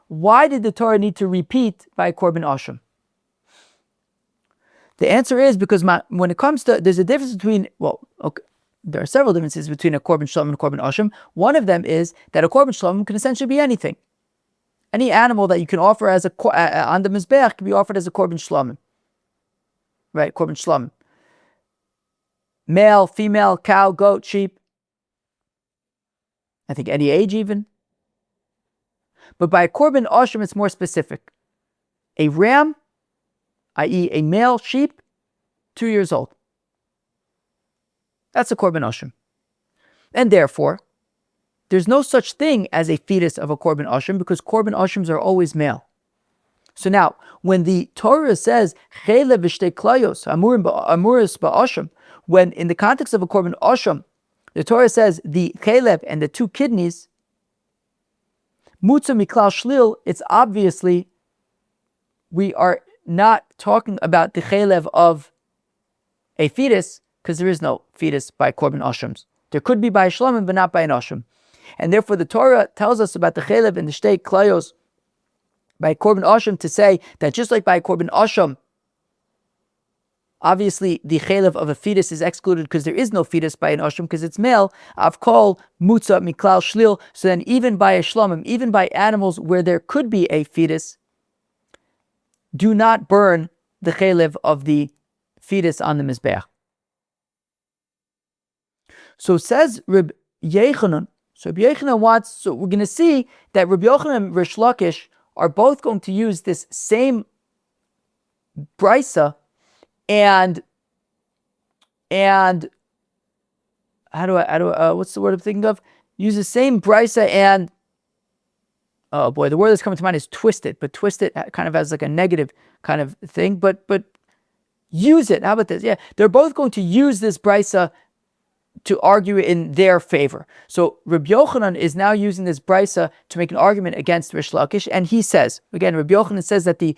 Why did the Torah need to repeat by korban asham? The answer is because when it comes to, there's a difference between, there are several differences between a korban shlomim and a korban asham. One of them is that a korban shlomim can essentially be anything. Any animal that you can offer as on the mizbeach can be offered as a korban shlomim. Right, korban shlomim. Male, female, cow, goat, sheep. I think any age even. But by a korban asham, it's more specific. A ram, i.e. a male sheep, 2 years old. That's a korban asham. And therefore, there's no such thing as a fetus of a korban asham because korban ashams are always male. So now, when the Torah says cheilev v'shtei klayos amuris ba'asham, when in the context of a korban asham, the Torah says the cheilev and the 2 kidneys, mutza miklal shlil, it's obviously we are not talking about the cheilev of a fetus because there is no fetus by korban ashams. There could be by a shlomim, but not by an asham. And therefore the Torah tells us about the cheilev and the shtei klayos by korban asham to say that just like by korban asham, obviously the cheilev of a fetus is excluded because there is no fetus by an asham because it's male. Avkol mutza miklal shlil. So then even by a shlomim, even by animals where there could be a fetus, do not burn the cheilev of the fetus on the mizbeach. So says Reb Yochanan. So Reb Yochanan wants. So we're going to see that Reb Yochanan and Rish Lakish are both going to use this same brisa and how do I what's the word I'm thinking of? Use the same brisa and oh boy, the word that's coming to mind is twisted, but twisted kind of has like a negative kind of thing, but use it. How about this? Yeah, they're both going to use this brisa to argue in their favor. So Rabbi Yochanan is now using this brisa to make an argument against Rish Lakish, and he says again, Rabbi Yochanan says that the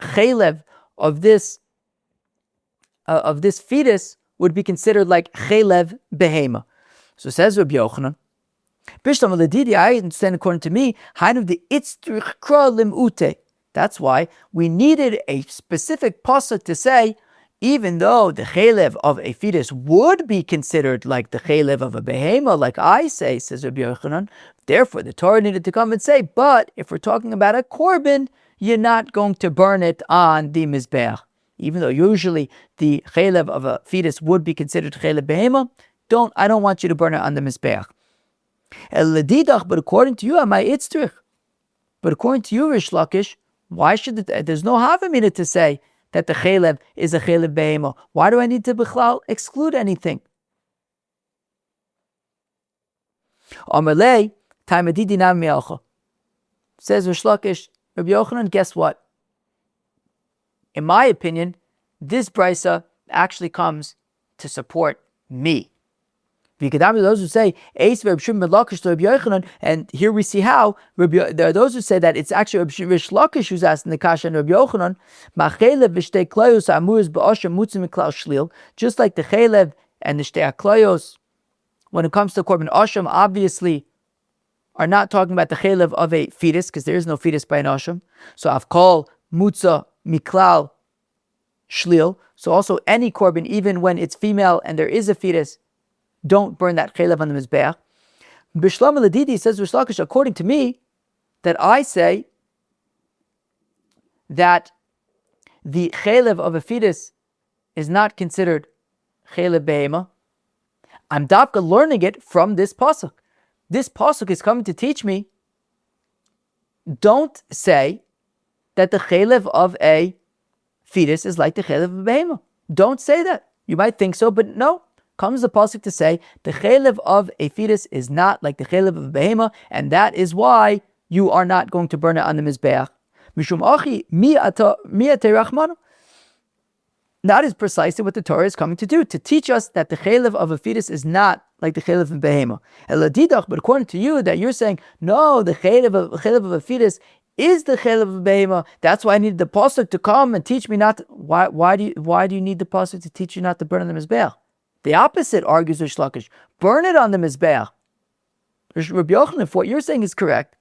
cheilev of this fetus would be considered like cheilev behema. So says Rabbi Yochanan, I understand according to me, that's why we needed a specific pasuk to say, even though the cheilev of a fetus would be considered like the cheilev of a behema, like I say, says Rabbi Yochanan, therefore the Torah needed to come and say, but if we're talking about a korban, you're not going to burn it on the mizbeach. Even though usually the cheilev of a fetus would be considered cheilev behema, I don't want you to burn it on the mizbeach. But according to you, Rish Lakish, Why should there's no havamina to say that the cheilev is a cheilev behema? Why do I need to bichlal exclude anything? Amalei taimadidi nam mialcha. Says Rish Lakish, Rabbi Yochanan, guess what? In my opinion, this brisa actually comes to support me. Those who say, and here we see how, there are those who say that it's actually Rish Lakish who's asking the kasha and Rabbi Yochanan, just like the cheilev and the shtei aklayos, when it comes to korban asham, obviously are not talking about the cheilev of a fetus, because there is no fetus by an asham. So avkol, mutza, miklal, shlil. So also any korban, even when it's female and there is a fetus, don't burn that cheilev on the mizbeach. Bishlam al-Adidi says, Rish Lakish, according to me, that I say that the cheilev of a fetus is not considered cheilev behema. I'm dafka learning it from this pasuk. This pasuk is coming to teach me, don't say that the cheilev of a fetus is like the cheilev of a behema. Don't say that. You might think so, but no. Comes the pasuk to say the cheilev of a fetus is not like the cheilev of a behema, and that is why you are not going to burn it on the mizbeach. Mishum achi mi ate rachmanu. That is precisely what the Torah is coming to do, to teach us that the cheilev of a fetus is not like the cheilev of a behema. But according to you, that you're saying, no, the cheilev of a fetus is the cheilev of a behema. That's why I need the pasuk to come and teach me not to, why do you need the pasuk to teach you not to burn on the mizbeach? The opposite, argues Rish Lakish. Burn it on the mizbeach. Rabbi Yochanan, if what you're saying is correct,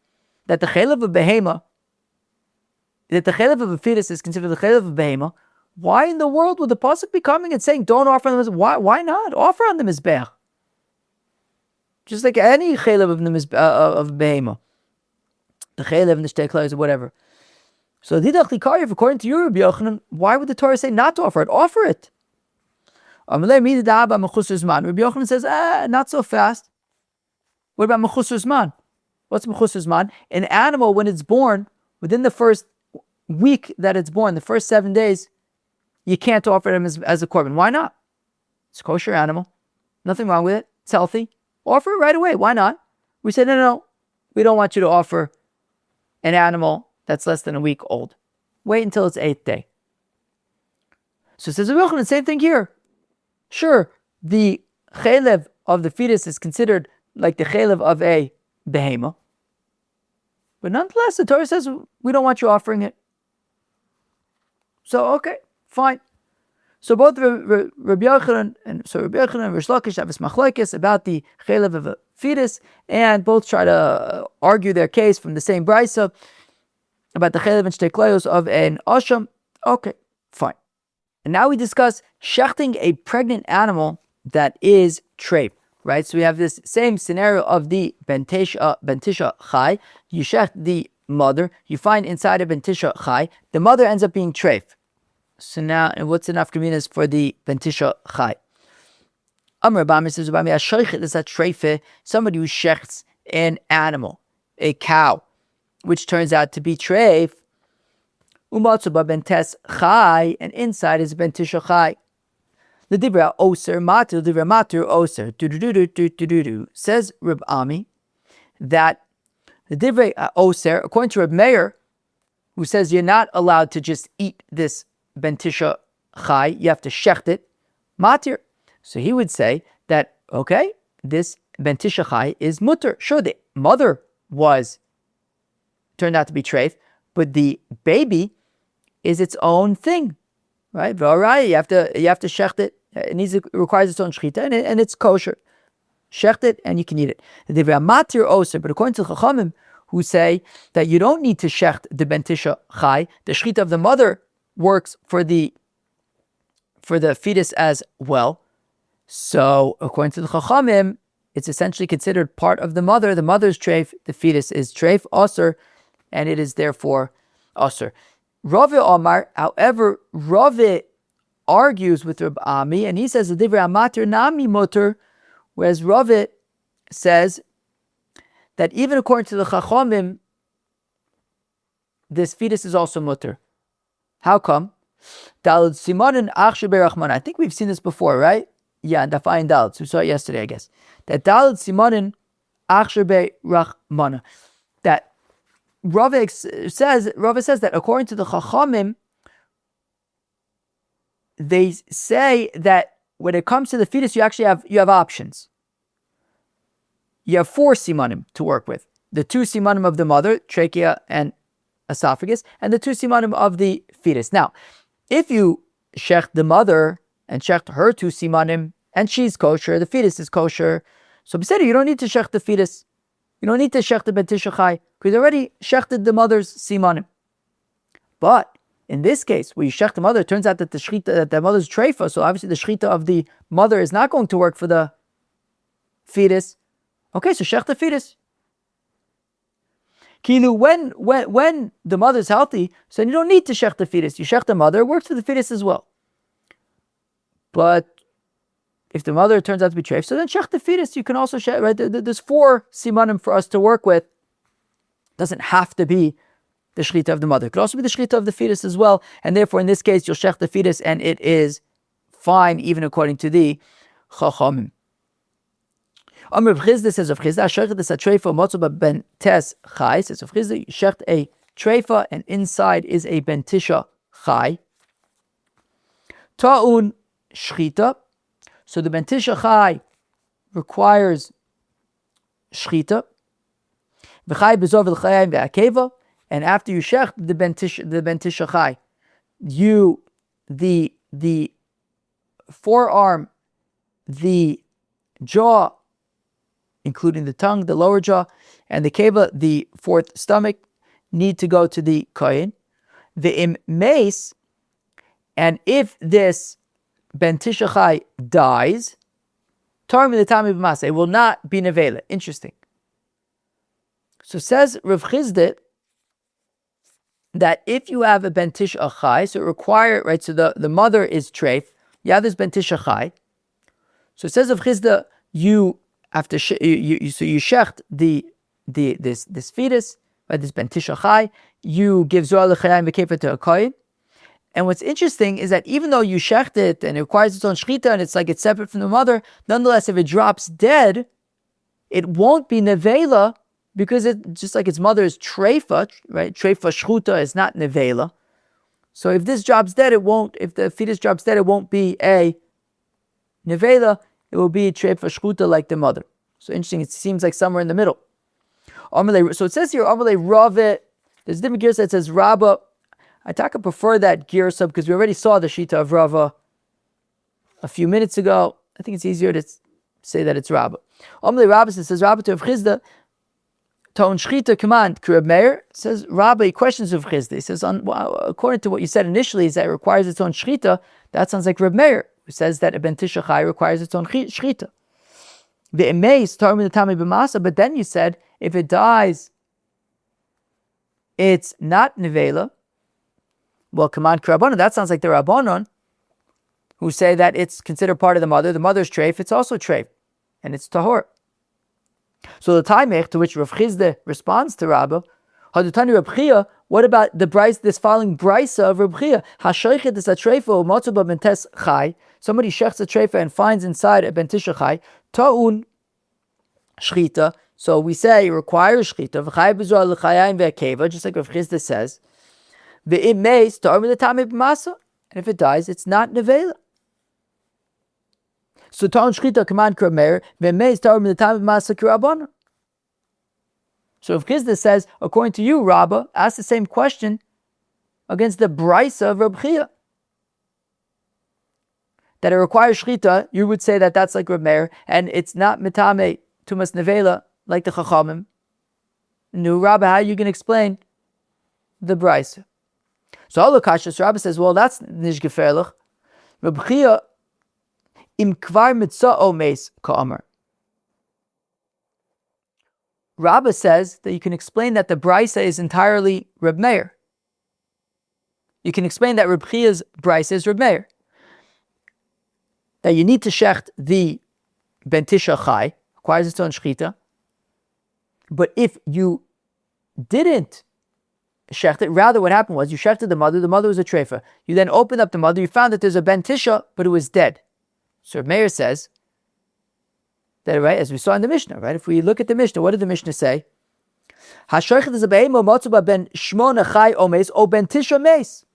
that the cheilev of a behema, that the cheilev of a fetus is considered the cheilev of a behema, why in the world would the pasuk be coming and saying don't offer on the mizbeach? Why not offer on the mizbeach? Just like any cheilev of the of behema, the cheilev and the shtei aklayos or whatever. So didach likaryev, according to you, Rabbi Yochanan, why would the Torah say not to offer it? Offer it. Rabbi Yochanan says, not so fast. What about mechusar zman? What's mechusar zman? An animal, when it's born, within the first week that it's born, the first 7 days, you can't offer him as a korban. Why not? It's a kosher animal. Nothing wrong with it. It's healthy. Offer it right away. Why not? We say, no. We don't want you to offer an animal that's less than a week old. Wait until its 8th day. So it says, the same thing here. Sure, the cheilev of the fetus is considered like the cheilev of a behema. But nonetheless, the Torah says, we don't want you offering it. So, okay, fine. So both Rabbi Yochanan and Rish Lakish have this machlokes about the cheilev of a fetus, and both try to argue their case from the same brisa about the cheilev and shtei aklayos of an asham. Okay, fine. And now we discuss shechting a pregnant animal that is treif, right? So we have this same scenario of the bentisha chai. You shecht the mother, you find inside a bentisha chai, the mother ends up being treif. So now, and what's the nafkaminas for the bentisha chai? Amar Babble says, "Rabbi, a shechita is a treif, somebody who shechts an animal, a cow, which turns out to be treif. Umatzuba bentes chai, and inside is bentisha chai. The dibra oser matur, the dibra matur oser. Says Reb Ami that the dibra oser, according to Reb Meir, who says you're not allowed to just eat this bentisha chai, you have to shecht it, matir. So he would say that, okay, this bentisha chai is mutter. Sure, the mother turned out to be treif, but the baby is its own thing, right? You have to shecht it. It requires its own shechita, and it's kosher. Shecht it, and you can eat it. The matir oser, but according to the Chachamim, who say that you don't need to shecht the bentisha chai, the shechita of the mother works for the fetus as well. So according to the Chachamim, it's essentially considered part of the mother. The mother's treif, the fetus is treif oser, and it is therefore oser. Rave Omar, however, Rave argues with Reb Ami, and he says the divrei amatir nami motor, whereas Rave says that even according to the Chachamim, this fetus is also mutter. How come? Daled simanin achsher berachmana. I think we've seen this before, right? Yeah, in Daf Ayin Daled. So we saw it yesterday, I guess. That daled simanin achsher berachmana. That Rava says that according to the Chachamim, they say that when it comes to the fetus, you actually have options. You have 4 simanim to work with. The 2 simanim of the mother, trachea and esophagus, and the 2 simanim of the fetus. Now, if you shecht the mother and shecht her 2 simanim, and she's kosher, the fetus is kosher, so beseder, you don't need to shecht the fetus. You don't need to shecht the ben tisha chai, because you already shechted the mother's simanim. But in this case, where you shecht the mother, it turns out that the mother's treifa, so obviously the shechita of the mother is not going to work for the fetus. Okay, so shecht the fetus. Kilu, when the mother's healthy, so you don't need to shecht the fetus. You shecht the mother, it works for the fetus as well. But if the mother turns out to be treif, so then shecht the fetus. You can also shecht, right? There's 4 simanim for us to work with. It doesn't have to be the shechita of the mother. It could also be the shechita of the fetus as well. And therefore, in this case, you'll shecht the fetus, and it is fine, even according to the Chachamim. Amr Rav Chizda says of Chizda, shechit is a treifa motzuba ben tes chai. Says of Chizda, you shecht a treifa, and inside is a ben tisha chai. Ta'un shechita. So the ben tisha chai requires shechita. V'chai bezov v'chayim ve'akeva. And after you shecht the ben tisha chai, you the forearm, the jaw, including the tongue, the lower jaw, and the keva, the 4th stomach, need to go to the kohen. The im mace, and if this ben tisha chai dies, tar militami b'masa, it will not be nevela. Interesting. So says Rav Chizda that if you have a ben tisha chai, so it require, right, so the mother is treif, you have this ben tisha chai. So it says Rav Chizda, you after so you shecht this fetus, right, this ben tisha chai, you give zohar l'chayim v'kefa to a kohen. And what's interesting is that even though you shecht it and it requires its own shechita and it's like it's separate from the mother, nonetheless, if it drops dead, it won't be nevela, because it just like its mother's treifa, right? Treifa shchuta is not nevela. So if this drops dead, it won't. If the fetus drops dead, it won't be a nevela. It will be treifa shchuta like the mother. So interesting. It seems like somewhere in the middle. So it says here, Amalei Ravit. There's a different gear that says Rabba. I prefer that gear sub because we already saw the shita of Rava a few minutes ago. I think it's easier to say that it's Rabba. Amalei Rabba says Rabba to Rav Chizda. Ton shechita command. Reb Meir says Rabba. He questions Rav Chizda. He says, according to what you said initially, is that it requires its own shechita. That sounds like Reb Meir, who says that a ben tisha chai requires its own shechita. But then you said if it dies, it's not nevela. Well, command Rabbanon. That sounds like the Rabbanon, who say that it's considered part of the mother. The mother's treif. It's also treif, and it's tahor. So the taimech to which Rav Chizda responds to Rabba, Hadutani Reb Chia, what about the bryce, this following brisa of Reb Chia? Hashoichet is a treifa matzuba ben tes chai. Somebody shechts a treifa and finds inside a ben tisha chai. Ta'un shechita. So we say it requires shechita. V'chai b'zohar l'chayim ve'akeva, just like Rav Chizda says. Ve'im meis ta'or militami b'masa. And if it dies, it's not nevela. So ta'un shechita command kramer. Ve'im meis ta'or militami b'masa kirabana. So if Chizda says, according to you, Rabbah, ask the same question against the brisa of Reb Chia, that it requires shechita, you would say that that's like Reb Meir, and it's not mitame tumas nevela like the Chachamim. No, Rabbah, how are you going to explain the brisa? So Alakashas, Rabbah says, well, that's nish geferlich. Reb Chia im kvar mitzah meis ka'amar. Rabbah says that you can explain that the brisa is entirely Reb Meir. You can explain that Reb Chia's brisa is Reb Meir. That you need to shecht the ben tisha chai, requires its own shechita. But if you didn't shecht it. Rather, what happened was you shechted the mother was a treifa. You then opened up the mother, you found that there's a ben tisha, but it was dead. So Meir says that, right, as we saw in the Mishnah, right? If we look at the Mishnah, what did the Mishnah say? Hashochet is a be'emo matzuba ben shmona chai omes o ben tisha meis.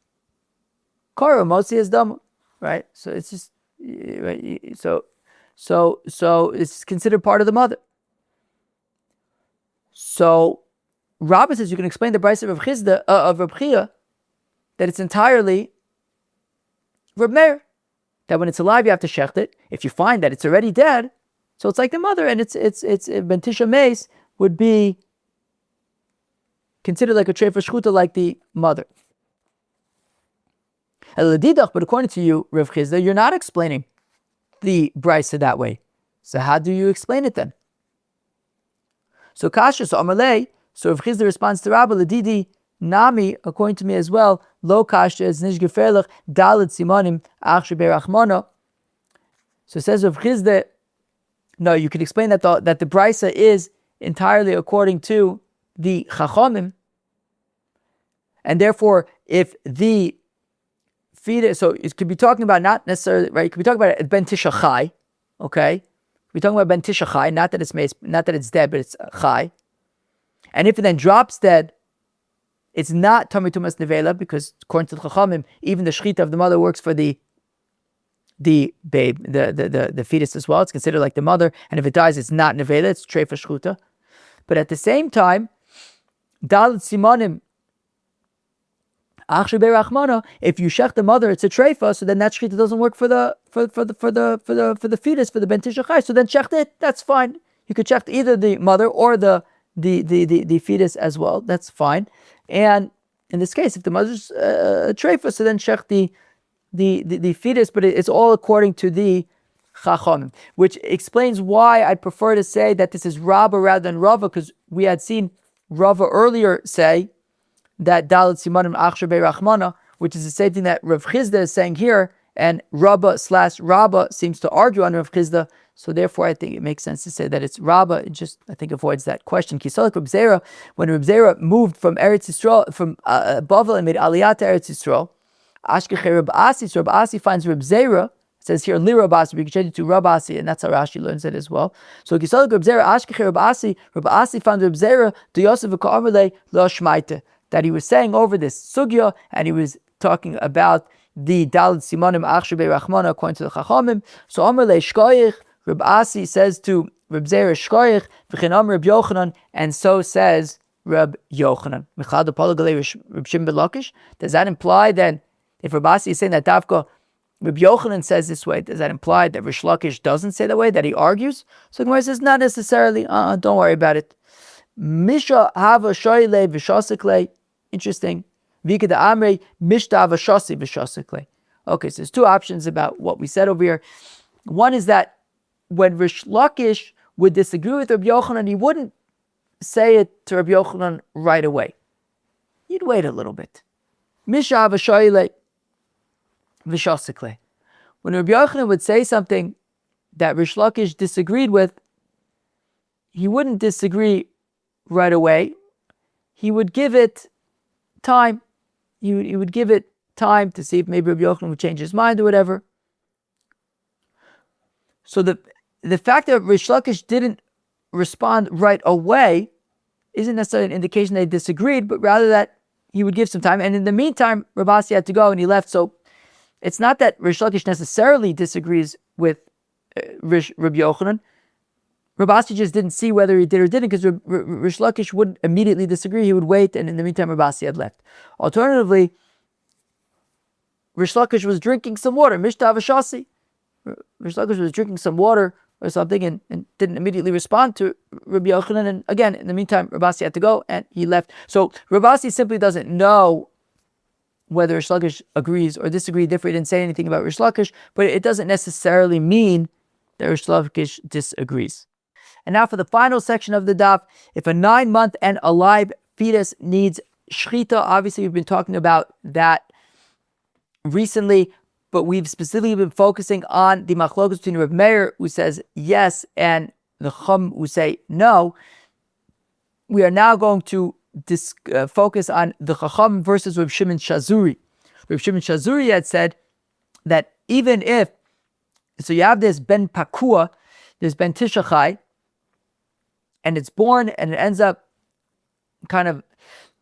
Kara motzi is dam, right? So it's just, right? So it's considered part of the mother. So Rabbah says you can explain the brayso of Chizda of Reb Chia that it's entirely Reb Meir. That when it's alive you have to shecht it. If you find that it's already dead, so it's like the mother, and it's ben tisha meis would be considered like a treif or shechita like the mother. But according to you, Rav Chizda, you're not explaining the brayso that way. So how do you explain it then? So Kasha, so Amalei, so Rav Chizda responds to Rabba, Ladidi, Nami, according to me as well, Lo Kasha is Nish Geferlech, Dalit Simonim, Achshe Berachmona. So it says Rav Chizda, no, you can explain that the brayso is entirely according to the Chachamim, and therefore, if the fetus, so it could be talking about not necessarily, right? It could be talking about ben tisha chai, okay? We're talking about ben tisha chai, not that it's dead, but it's chai. And if it then drops dead, it's not Tamei Tumas Nevela, because according to the Chachamim, even the shechita of the mother works for the babe, the fetus as well. It's considered like the mother, and if it dies, it's not Nevela, it's treif shechita. But at the same time, Dalit Simonim Achshe Berachmana, if you shech the mother, it's a treifa, so then that shechita doesn't work for the fetus, for the ben tisha chai. So then shecht it, that's fine. You could shecht either the mother or the fetus as well. That's fine. And in this case, if the mother's a treifa, so then shecht the fetus, but it's all according to the Chachamim, which explains why I prefer to say that this is Rabba rather than Rava, because we had seen Rava earlier say that Dalit Simonim Achshe Be'Rachmana, which is the same thing that Rav Chizda is saying here, and Rabba seems to argue on Rav Chizda, so therefore I think it makes sense to say that it's Rabba. It just, I think, avoids that question. Kisalek Reb Zera, when Reb Zera moved from Eretz Yisrael, from Babble, and made Aliyah to Eretz Yisrael, Ashkeche Reb Asi, so Reb Asi finds Reb Zera, it says here Li Reb Asi, we can change it to Reb Asi, and that's how Rashi learns it as well. So Kisalek Reb Zera, Ashkeche Reb Asi found Reb Zera, Do Yosef V'Ka'amalei Lo Shmaite, that he was saying over this sugya, and he was talking about the Dalit Simonim Achshe Be'Rachmana according to the Chachamim. So Amar Le Shkoyich, Reb Asi says to Reb Zera Shkoyich, V'chen Amar Reb Yochanan, and so says Reb Yochanan. Michal de Polagalei Reb Shimon ben Lakish. Does that imply that if Reb Asi is saying that Davka Reb Yochanan says this way, does that imply that Rish Lakish doesn't say that way, that he argues? So Gemara says not necessarily. Don't worry about it. Misha hava cheilev v'shasikle. Interesting. Vika de amrei mishta hava shasi v'shasikle. Okay, so there's two options about what we said over here. One is that when Rish Lakish would disagree with Rabbi Yochanan, he wouldn't say it to Rabbi Yochanan right away. He'd wait a little bit. Misha hava cheilev v'shasikle. When Rabbi Yochanan would say something that Rish Lakish disagreed with, he wouldn't disagree right away. He would give it time. He would give it time to see if maybe Rabbi Yochanan would change his mind or whatever. So the fact that Rish Lakish didn't respond right away isn't necessarily an indication they disagreed, but rather that he would give some time. And in the meantime, Rabbi Asi had to go and he left. So it's not that Rish Lakish necessarily disagrees with Rabbi Yochanan. Rabbi Asi just didn't see whether he did or didn't, because Rish Lakish wouldn't immediately disagree. He would wait, and in the meantime, Rabbi Asi had left. Alternatively, Rish Lakish was drinking some water. Mishta Avashasi. Rish Lakish was drinking some water or something and didn't immediately respond to Rabbi Yochanan. And again, in the meantime, Rabbi Asi had to go and he left. So Rabbi Asi simply doesn't know whether Rish Lakish agrees or disagrees. He didn't say anything about Rish Lakish, but it doesn't necessarily mean that Rish Lakish disagrees. And now for the final section of the daf, if a 9-month and alive fetus needs shechita, obviously we've been talking about that recently, but we've specifically been focusing on the machlokas between Reb Meir, who says yes, and the Chum, who say no. We are now going to focus on the Chacham versus Reb Shimon Shazuri. Reb Shimon Shazuri had said that even if, so you have this Ben Pakua, there's Ben Tishachai, and it's born and it ends up kind of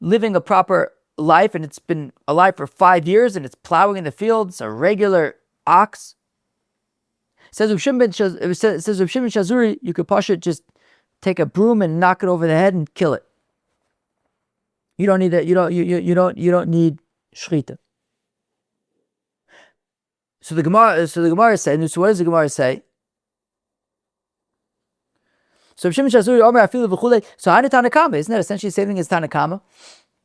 living a proper life, and it's been alive for 5 years, and it's plowing in the fields, a regular ox. Says Reb Shimon Shazuri, you could just take a broom and knock it over the head and kill it. You don't need that. You don't need shechita. So the Gemara said. So what does the Gemara say? So Reb Shimon Shazuri Omer Afilu v'chulei. So Hana Tanakama, isn't that essentially the same thing as Tanakama?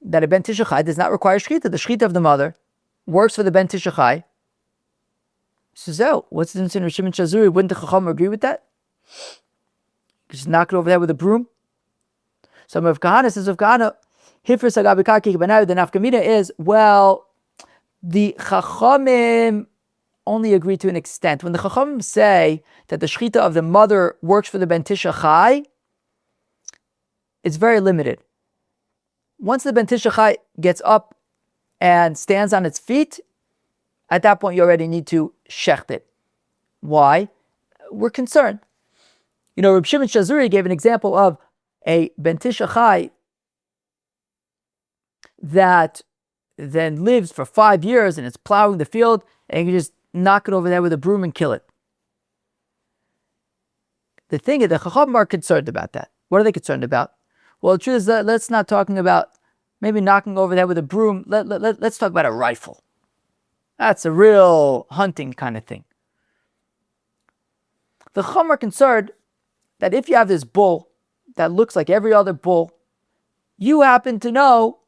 That a ben tishachai does not require shechita. The shechita of the mother works for the ben tishachai. So what's the difference in Reb Shimon Shazuri? Wouldn't the Chacham agree with that? Just knock it over there with a broom. So Rav Kahana says, Rav Kahana, Hifr Sagabikaki Kibanayu, the nafkamina is, well, the Chachamim only agree to an extent. When the Chachamim say that the shechita of the mother works for the ben tishachai, it's very limited. Once the ben tishachai gets up and stands on its feet, at that point you already need to shecht it. Why? We're concerned. Reb Shimon Shazuri gave an example of a ben tishachai that then lives for 5 years and it's plowing the field, and you can just knock it over there with a broom and kill it. The thing is, the Chacham are concerned about that. What are they concerned about? Well, the truth is that let's not talking about maybe knocking over there with a broom. Let's talk about a rifle. That's a real hunting kind of thing. The Chacham are concerned that if you have this bull that looks like every other bull, you happen to know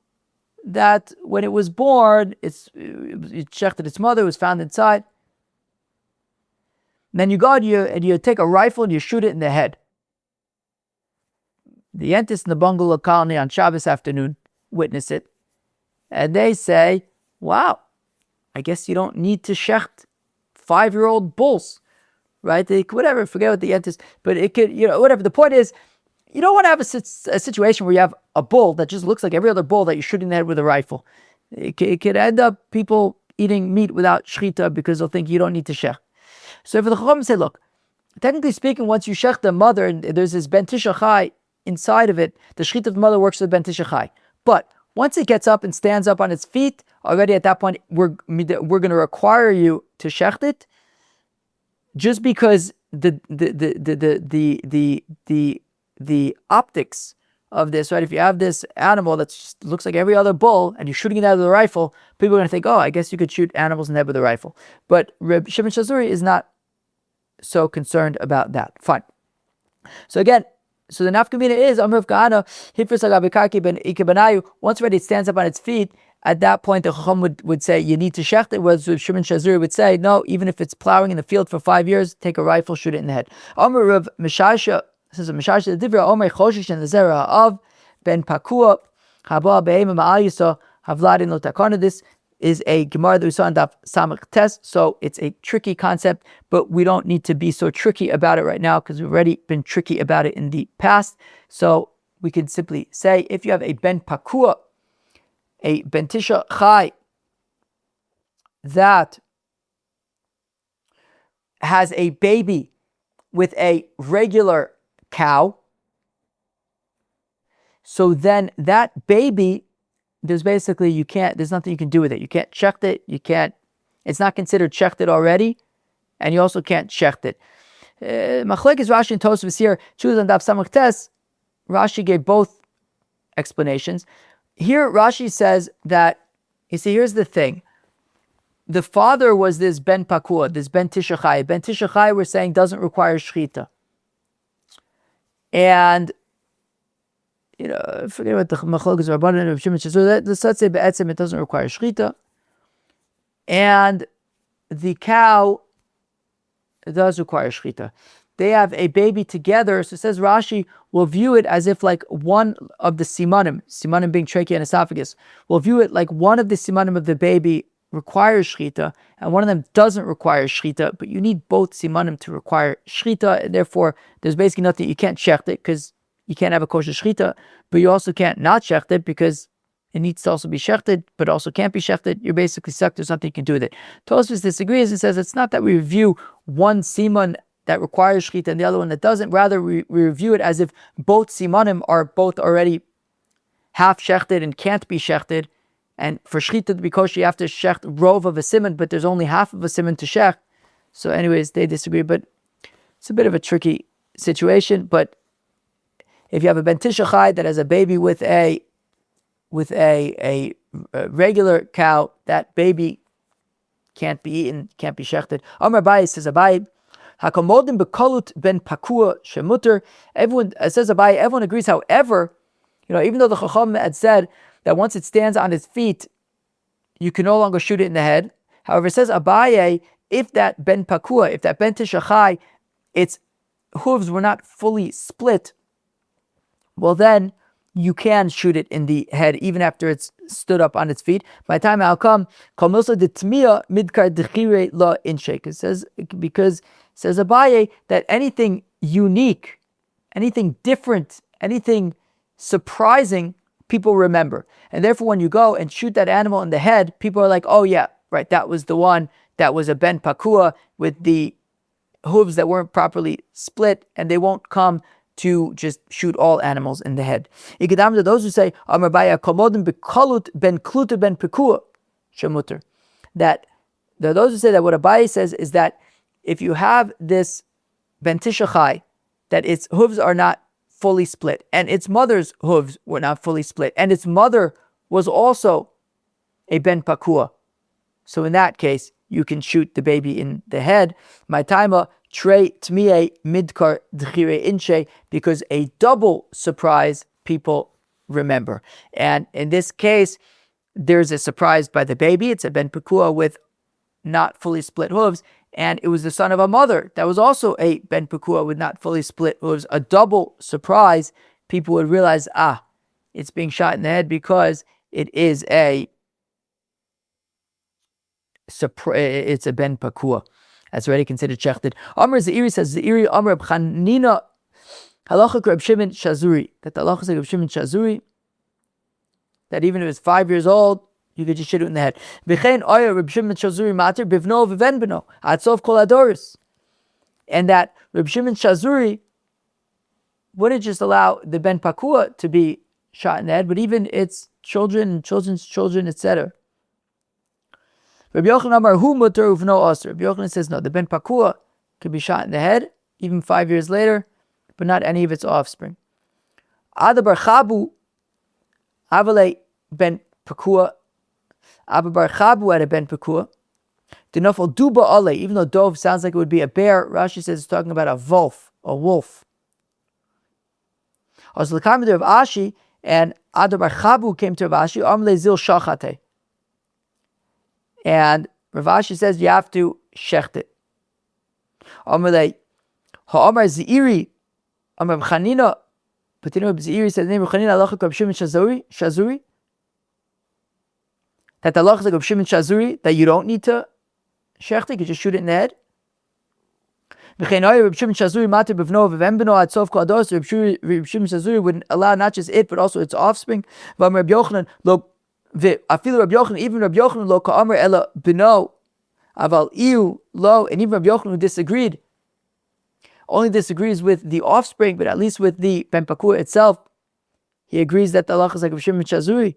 that when it was born, it checked that its mother was found inside. And then you go and you take a rifle and you shoot it in the head. The Yentis in the bungalow colony on Shabbos afternoon witness it, and they say, wow, I guess you don't need to shecht 5-year-old bulls, right? Whatever, forget what the Yentis, but it could, whatever. The point is, you don't want to have a situation where you have a bull that just looks like every other bull that you're shooting in the head with a rifle. It could end up people eating meat without shechita because they'll think you don't need to shech. So if the Chacham say, look, technically speaking, once you shech the mother and there's this ben tishachai inside of it, the shechita of the mother works with ben tishachai. But once it gets up and stands up on its feet, already at that point we're going to require you to shecht it, just because the optics of this, right? If you have this animal that looks like every other bull and you're shooting it out with a rifle, people are going to think, oh, I guess you could shoot animals in the head with a rifle. But Reb Shimon Shazuri is not so concerned about that. Fine. So again, the nafkamina is Amr of Kahana, Hifris Agabikarki ben Ikebanayu. Once already it stands up on its feet, at that point the Chacham would say you need to shecht it, whereas Reb Shimon Shazuri would say, no, even if it's plowing in the field for 5 years, take a rifle, shoot it in the head. Amr Rav Mishasha says Mishasha the Divra Omer Choshish and the Zera of Ben Pakua Haba Be'ema Ma'al Havladin Lo Takana. This is a Gemara that we saw in Daf Samach Tes, so it's a tricky concept, but we don't need to be so tricky about it right now because we've already been tricky about it in the past. So we can simply say, if you have a Ben Pakua, a Ben Tisha Chai, that has a baby with a regular cow, so then that baby, there's nothing you can do with it. You can't shecht it. It's not considered shechted already, and you also can't shecht it. Machlekes Rashi and Tosfos here, choose on Daf Samach Tes. Rashi gave both explanations. Here Rashi says that, you see, here's the thing. The father was this Ben Pakua, this Ben Tishachai. Ben Tishachai, we're saying, doesn't require shechita. And forget about the machlokes of Rabbanan and Reb Shimon Shazuri. Let's say be'etzem it doesn't require shechita, and the cow does require shechita. They have a baby together, so it says Rashi will view it as if like one of the simanim being trachea and esophagus, will view it like one of the simanim of the baby requires shechita, and one of them doesn't require shechita, but you need both simanim to require shechita, and therefore there's basically nothing, you can't shecht it, because you can't have a kosher shechita, but you also can't not shecht it because it needs to also be shechted, but also can't be shechted. You're basically stuck. There's nothing you can do with it. Tosfos disagrees and says it's not that we review one siman that requires shechita and the other one that doesn't. Rather, we review it as if both simanim are both already half shechted and can't be shechted. And for shechita to be kosher, you have to shecht rov of a siman, but there's only half of a siman to shecht. So anyways, they disagree, but it's a bit of a tricky situation. But if you have a ben tisha chai that has a baby with a regular cow, that baby can't be eaten, can't be shechted. Amar Abaye says Abaye, Hakamodim bekalut ben pakua shemuter. Everyone says Abaye. Everyone agrees. However, even though the Chacham had said that once it stands on its feet, you can no longer shoot it in the head. However, it says Abaye, if that ben pakua, if that ben tisha chai, its hooves were not fully split, well then you can shoot it in the head even after it's stood up on its feet. By the time I'll come, because it says Abaye that anything unique, anything different, anything surprising, people remember. And therefore, when you go and shoot that animal in the head, people are like, oh yeah, right, that was the one that was a ben pakua with the hooves that weren't properly split, and they won't come to just shoot all animals in the head. Ikidam to those who say, Amar Baya komodim bekalut ben kluta ben pakua shemuter. That those who say that what Abaye says is that if you have this ben tisha chai, that its hooves are not fully split, and its mother's hooves were not fully split, and its mother was also a ben pakua. So in that case, you can shoot the baby in the head. My timer trei tmiye midkar d'chire inche, because a double surprise people remember. And in this case, there's a surprise by the baby. It's a ben pakua with not fully split hooves, and it was the son of a mother that was also a ben pakua with not fully split hooves. A double surprise, people would realize, it's being shot in the head because it is it's a ben pakua. That's already considered shechted. Amr Zairi says, Zairi Amr Chanina halacha Reb Shimon Shazuri, that the halacha is like Reb Shimon Shazuri, that even if it's 5 years old, you could just shoot it in the head. V'chein oya Reb Shimon Shazuri mater bivno v'ven beno atzov kol adoris, and that Reb Shimon Shazuri wouldn't just allow the ben pakua to be shot in the head, but even its children and children's children, etc. Rabbi Yochanan Amar hu muter uvno aser. Rabbi Yochanan says no, the ben pakua could be shot in the head even 5 years later, but not any of its offspring. Adabar chabu avale ben pakua. Ababar chabu had a ben pakua. Dinofal duba ale. Even though dove sounds like it would be a bear, Rashi says it's talking about a wolf. Also, the comment of Ashi and Adabar chabu came to Rav Ashi. Amle zil shachate. And Rav Ashi says you have to shecht it. Amalei ha'amar Zairi, Amar Chanina, but you know Zairi said the name of Chanina halacha Reb Shimon Shazuri. That the halacha is like Reb Shimon Shazuri, that you don't need to shecht it, you can just shoot it in the head. Reb Shimon Shazuri mater b'vno v'vembeno atzov kol ados. Reb Shimon Shazuri wouldn't allow not just it but also its offspring. V'amar Reb Yochanan lo. Even Rabbi Yochanan lo ka'amar ela bino aval iu lo, and even Rabbi Yochanan who disagreed, only disagrees with the offspring, but at least with the ben pakua itself, he agrees that the halacha is like Rav Shimon Shazuri.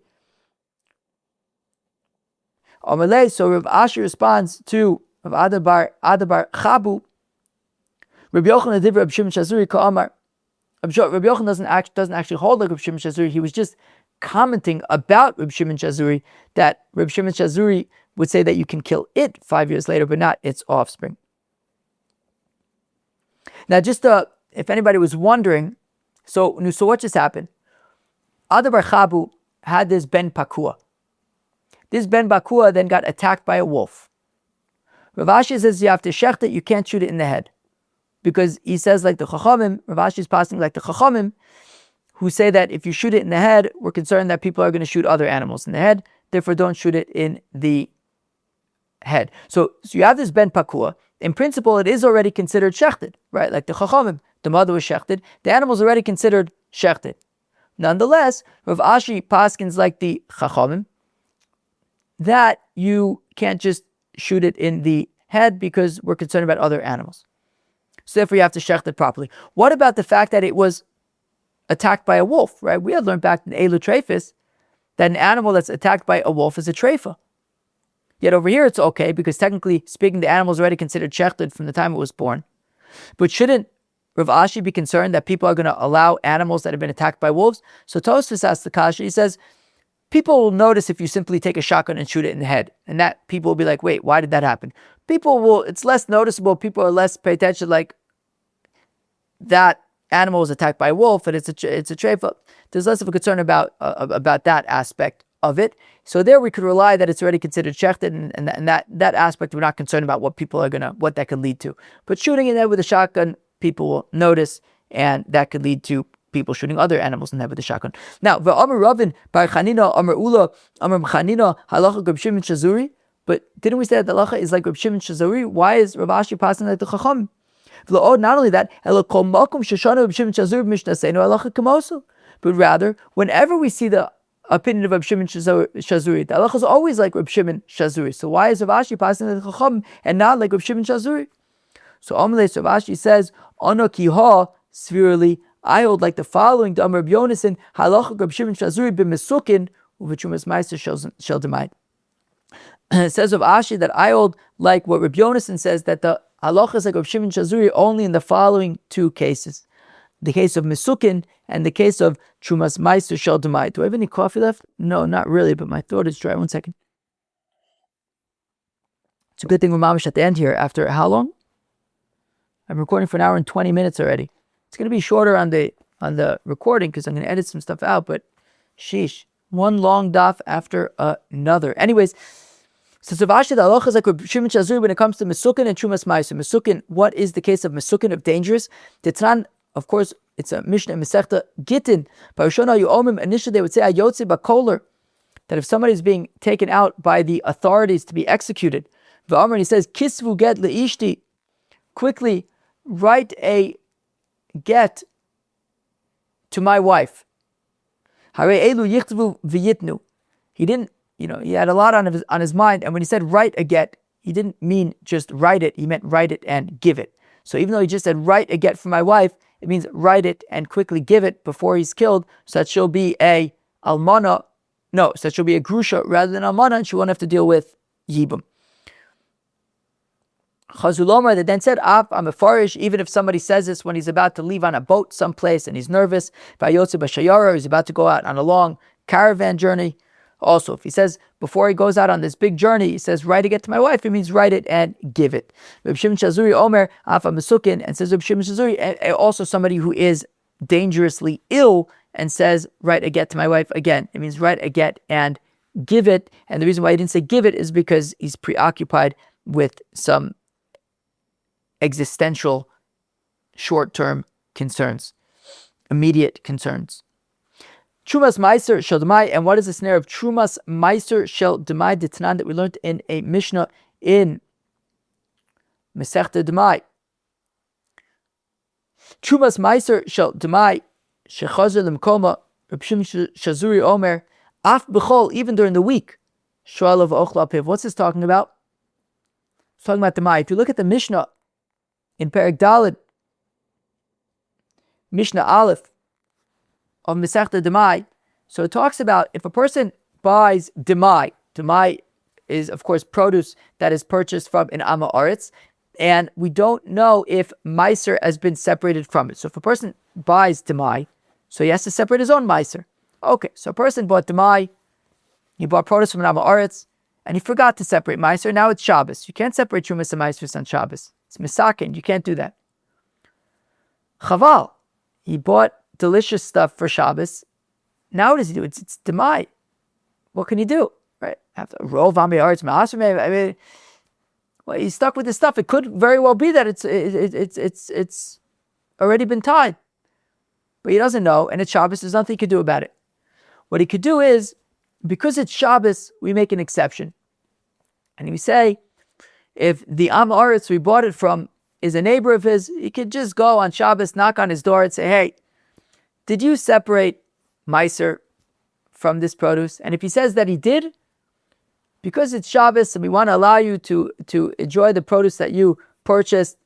Amalei, so Rav Ashi responds to Rav Adabar Chabu. Rabbi Yochanan did Rav Shimon Shazuri ka'amar. Rabbi Yochanan doesn't actually hold like Rav Shimon Shazuri. He was just commenting about Reb Shimon Shazuri, that Reb Shimon Shazuri would say that you can kill it 5 years later, but not its offspring. Now, just if anybody was wondering, so what just happened? Adabar Chabu had this ben pakua. This ben pakua then got attacked by a wolf. Rav Ashi says you have to shecht it, you can't shoot it in the head, because he says like the Chachamim, Rav Ashi is passing like the Chachamim, who say that if you shoot it in the head, we're concerned that people are going to shoot other animals in the head, therefore don't shoot it in the head. So you have this ben pakua. In principle, it is already considered shechted, right? Like the chachamim, the mother was shechted. The animal is already considered shechted. Nonetheless, Rav Ashi paskins like the Chachamim that you can't just shoot it in the head because we're concerned about other animals. So therefore you have to shecht it properly. What about the fact that it was attacked by a wolf, right? We had learned back in Elu Treifis that an animal that's attacked by a wolf is a treifa. Yet over here it's okay because technically speaking, the animal is already considered shechted from the time it was born. But shouldn't Rav Ashi be concerned that people are going to allow animals that have been attacked by wolves? So Tosfos asks the kasha, he says, people will notice if you simply take a shotgun and shoot it in the head. And that people will be like, wait, why did that happen? It's less noticeable. People are less pay attention, like that animal was attacked by a wolf and it's a treif. There's less of a concern about that aspect of it. So there we could rely that it's already considered shechted, and that aspect we're not concerned about what that could lead to. But shooting in there with a shotgun, people will notice, and that could lead to people shooting other animals in the head with a shotgun. Now, v'amar Ravin bar Chanina amar Ula amar Chanina halacha Reb Shimon Shazuri. But didn't we say that the halacha is like Reb Shimon Shazuri? Why is Rav Ashi passing like the Chacham? Not only that, but rather, whenever we see the opinion of Reb Shimon Shazuri, the halacha is always like Reb Shimon Shazuri. So why is Rav Ashi passing like the Chacham and not like Reb Shimon Shazuri? So Amalei Rav Ashi says, "Ono kiha Sruli." I hold like the following: the Amar Yonason halacha Reb Shimon Shazuri b'mesukin u'v'trumas ma'aser shel demai. It says of Ashi that I hold like what Reb Yonason says, that the halacha is like Reb Shimon Shazuri only in the following two cases: the case of mesukin and the case of trumas ma'aser shel demai. Do I have any coffee left? No, not really, but my throat is dry. 1 second. It's a good thing we're mamish at the end here. After how long? I'm recording for 1 hour and 20 minutes already. It's going to be shorter on the recording because I'm going to edit some stuff out, but sheesh, one long daf after another. Anyways, so Savashi, the halacha is like Reb Shimon Shazuri when it comes to mesukin and trumas ma'aser. Mesukin, what is the case of mesukin, of dangerous? Titran, of course, it's a Mishnah in Masechta Gittin. Parashona Yuomim, initially they would say ayotze bakoler, that if somebody is being taken out by the authorities to be executed, V'amar, he says kisvu get leishti, quickly write a get to my wife. Hare elu yichtvu v'yitnu. He didn't, he had a lot on his mind, and when he said write a get, he didn't mean just write it, he meant write it and give it. So even though he just said write a get for my wife, it means write it and quickly give it before he's killed, so that she'll be a almana, so that she'll be a grusha rather than almana, and she won't have to deal with yibum. Chazulomar, that then said, I'm a farish, even if somebody says this when he's about to leave on a boat someplace and he's nervous, he's about to go out on a long caravan journey. Also, if he says before he goes out on this big journey, he says, write a get to my wife, it means write it and give it. Reb Shimon Shazuri Omer, Afa Mesukin, and says Reb Shimon Shazuri, also somebody who is dangerously ill, and says, write a get to my wife, again, it means write a get and give it. And the reason why he didn't say give it is because he's preoccupied with some existential, short-term concerns, immediate concerns. Trumas ma'aser shel demai, and what is the snare of trumas ma'aser shel demai d'tanan that we learned in a Mishnah in Masechta Demai? Trumas ma'aser shel demai shechazer lemkoma Reb Shimon Shazuri Omer af b'chol, even during the week. Cheilev ochla piv. What's this talking about? It's talking about demai. If you look at the Mishnah in Perek Daled, Mishnah Aleph of Masechta Demai, so it talks about if a person buys demai is of course produce that is purchased from an Amma Aretz, and we don't know if Meiser has been separated from it. So if a person buys demai, so he has to separate his own Meiser. Okay, so a person bought demai, he bought produce from an Amma Aretz, and he forgot to separate Meiser. Now it's Shabbos. You can't separate Trumas and Meiser on Shabbos. It's misakin. You can't do that. Chaval, he bought delicious stuff for Shabbos. Now what does he do? It's demai. What can he do? Right? Have to roll v'amei arts ma'asr. I mean, well, he's stuck with this stuff. It could very well be that it's already been tied, but he doesn't know, and it's Shabbos. There's nothing he could do about it. What he could do is, because it's Shabbos, we make an exception, and we say, if the Am Aretz we bought it from is a neighbor of his, he could just go on Shabbos, knock on his door and say, hey, did you separate Meiser from this produce? And if he says that he did, because it's Shabbos and we want to allow you to enjoy the produce that you purchased,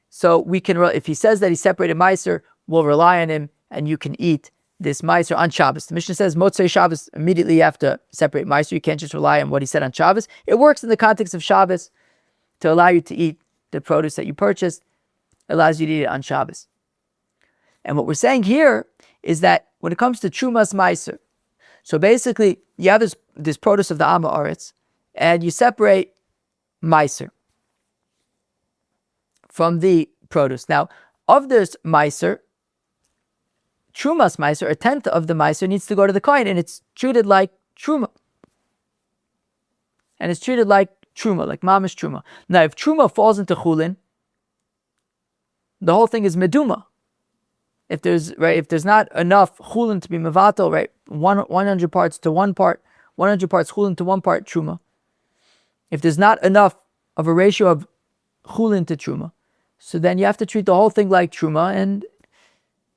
so we can, if he says that he separated Meiser, we'll rely on him and you can eat this Meiser on Shabbos. The Mishnah says Motzei Shabbos, immediately you have to separate Meiser. You can't just rely on what he said on Shabbos. It works in the context of Shabbos to allow you to eat the produce that you purchased. It allows you to eat it on Shabbos. And what we're saying here is that when it comes to Trumas Meiser, so basically you have this produce of the Am Haaretz, and you separate Meiser from the produce. Now, of this Meiser, Trumas Meiser, a tenth of the Meiser needs to go to the Kohen, and it's treated like Truma. And it's treated like Truma, like Mamish Truma. Now, if Truma falls into Chulin, the whole thing is Meduma. If there's not enough Chulin to be Mevatel, right, 100 parts to one part, 100 parts Chulin to one part Truma. If there's not enough of a ratio of Chulin to Truma, so then you have to treat the whole thing like Truma,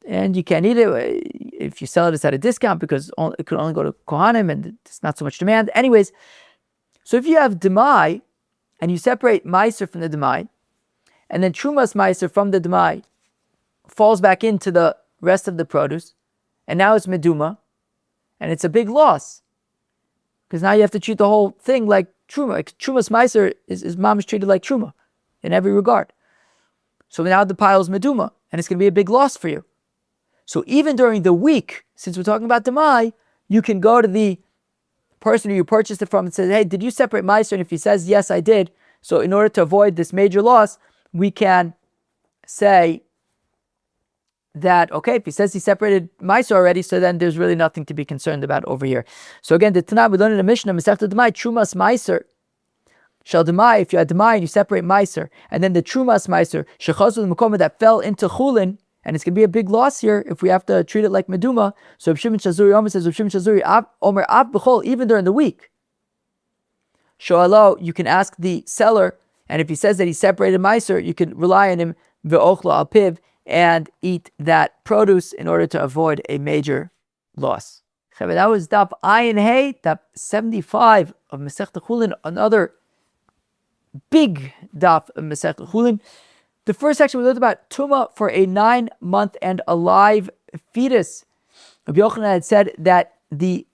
and you can't eat it. If you sell it, it's at a discount because it could only go to Kohanim and there's not so much demand. Anyways, so if you have Demai and you separate Meiser from the Demai, and then Trumas Meiser from the Demai falls back into the rest of the produce, and now it's Meduma, and it's a big loss because now you have to treat the whole thing like Truma. Like Trumas Meiser is mamish treated like Truma in every regard. So now the pile is Meduma, and it's going to be a big loss for you. So even during the week, since we're talking about Demai, you can go to the person who you purchased it from and say, hey, did you separate Meiser? And if he says, yes, I did. So in order to avoid this major loss, we can say that, okay, if he says he separated Meiser already, so then there's really nothing to be concerned about over here. So again, the Tanah, we learned in the Mishnah, Masechta Demai, Trumas Meiser, Shal Demai, if you had Demai and you separate Meiser, and then the Trumas Meiser, Shechazul Mekoma, that fell into Chulin, and it's going to be a big loss here if we have to treat it like Meduma. So Reb Shimon Shazuri Omer says, Reb Shimon Shazuri Omer Ab B'chol, even during the week. Shoalo, you can ask the seller, and if he says that he separated Meiser, you can rely on him, Ve'ochlo al Piv, and eat that produce in order to avoid a major loss. That was Daf Ayin Hey, Daf 75 of Masechta Chulin, another big Daf of Masechta Chulin. The first section we learned about Tumah for a 9-month and alive fetus. Rabbi Yochanan had said that the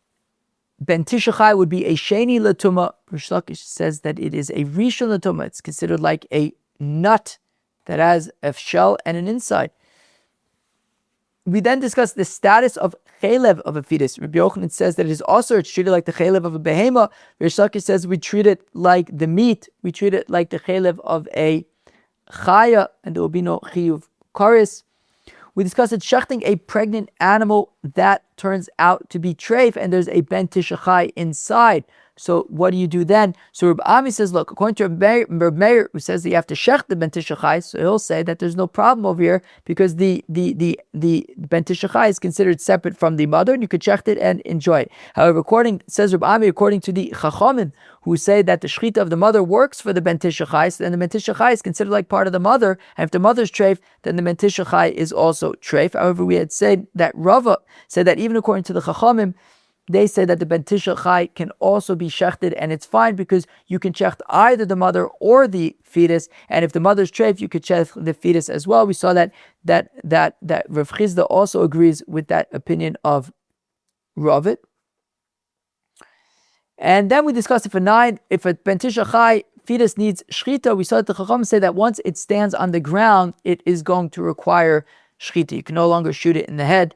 Ben Tishachai would be a Sheni L'Tumah. Rish Lakish says that it is a Rishon L'Tumah. It's considered like a nut that has a shell and an inside. We then discussed the status of cheilev of a fetus. Rabbi Yochanan says that it is also treated like the cheilev of a behema. Rish Lakish says we treat it like the meat. We treat it like the cheilev of a chaya, and there will be no chiyuv karis. We discussed that Shechting, a pregnant animal that turns out to be treif, and there's a ben tishachai inside. So what do you do then? So Reb Ami says, look, according to Reb Meir, who says that you have to shecht the ben tishachai, so he'll say that there's no problem over here because the ben tishachai is considered separate from the mother, and you could shecht it and enjoy it. However, says Reb Ami, according to the chachamim, who say that the shechita of the mother works for the ben tishachai, so then the ben tishachai is considered like part of the mother, and if the mother's treif, then the ben tishachai is also treif. However, we had said that Rava said that even according to the chachamim, they say that the ben tishachai can also be shechted, and it's fine because you can shecht either the mother or the fetus, and if the mother's treif, you could shecht the fetus as well. We saw that Rav Chizda also agrees with that opinion of Ravit. And then we discussed if a ben tishachai fetus needs shechita, we saw that the Chacham say that once it stands on the ground, it is going to require shechita. You can no longer shoot it in the head.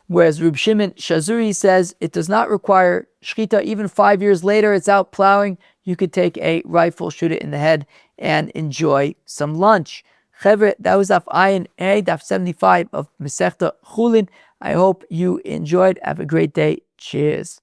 Whereas Reb Shimon Shazuri says it does not require shechita. Even 5 years later, it's out plowing, you could take a rifle, shoot it in the head, and enjoy some lunch. Chevre, that was Daf Ayin Hey, Daf 75 of Masechta Chulin. I hope you enjoyed. Have a great day. Cheers.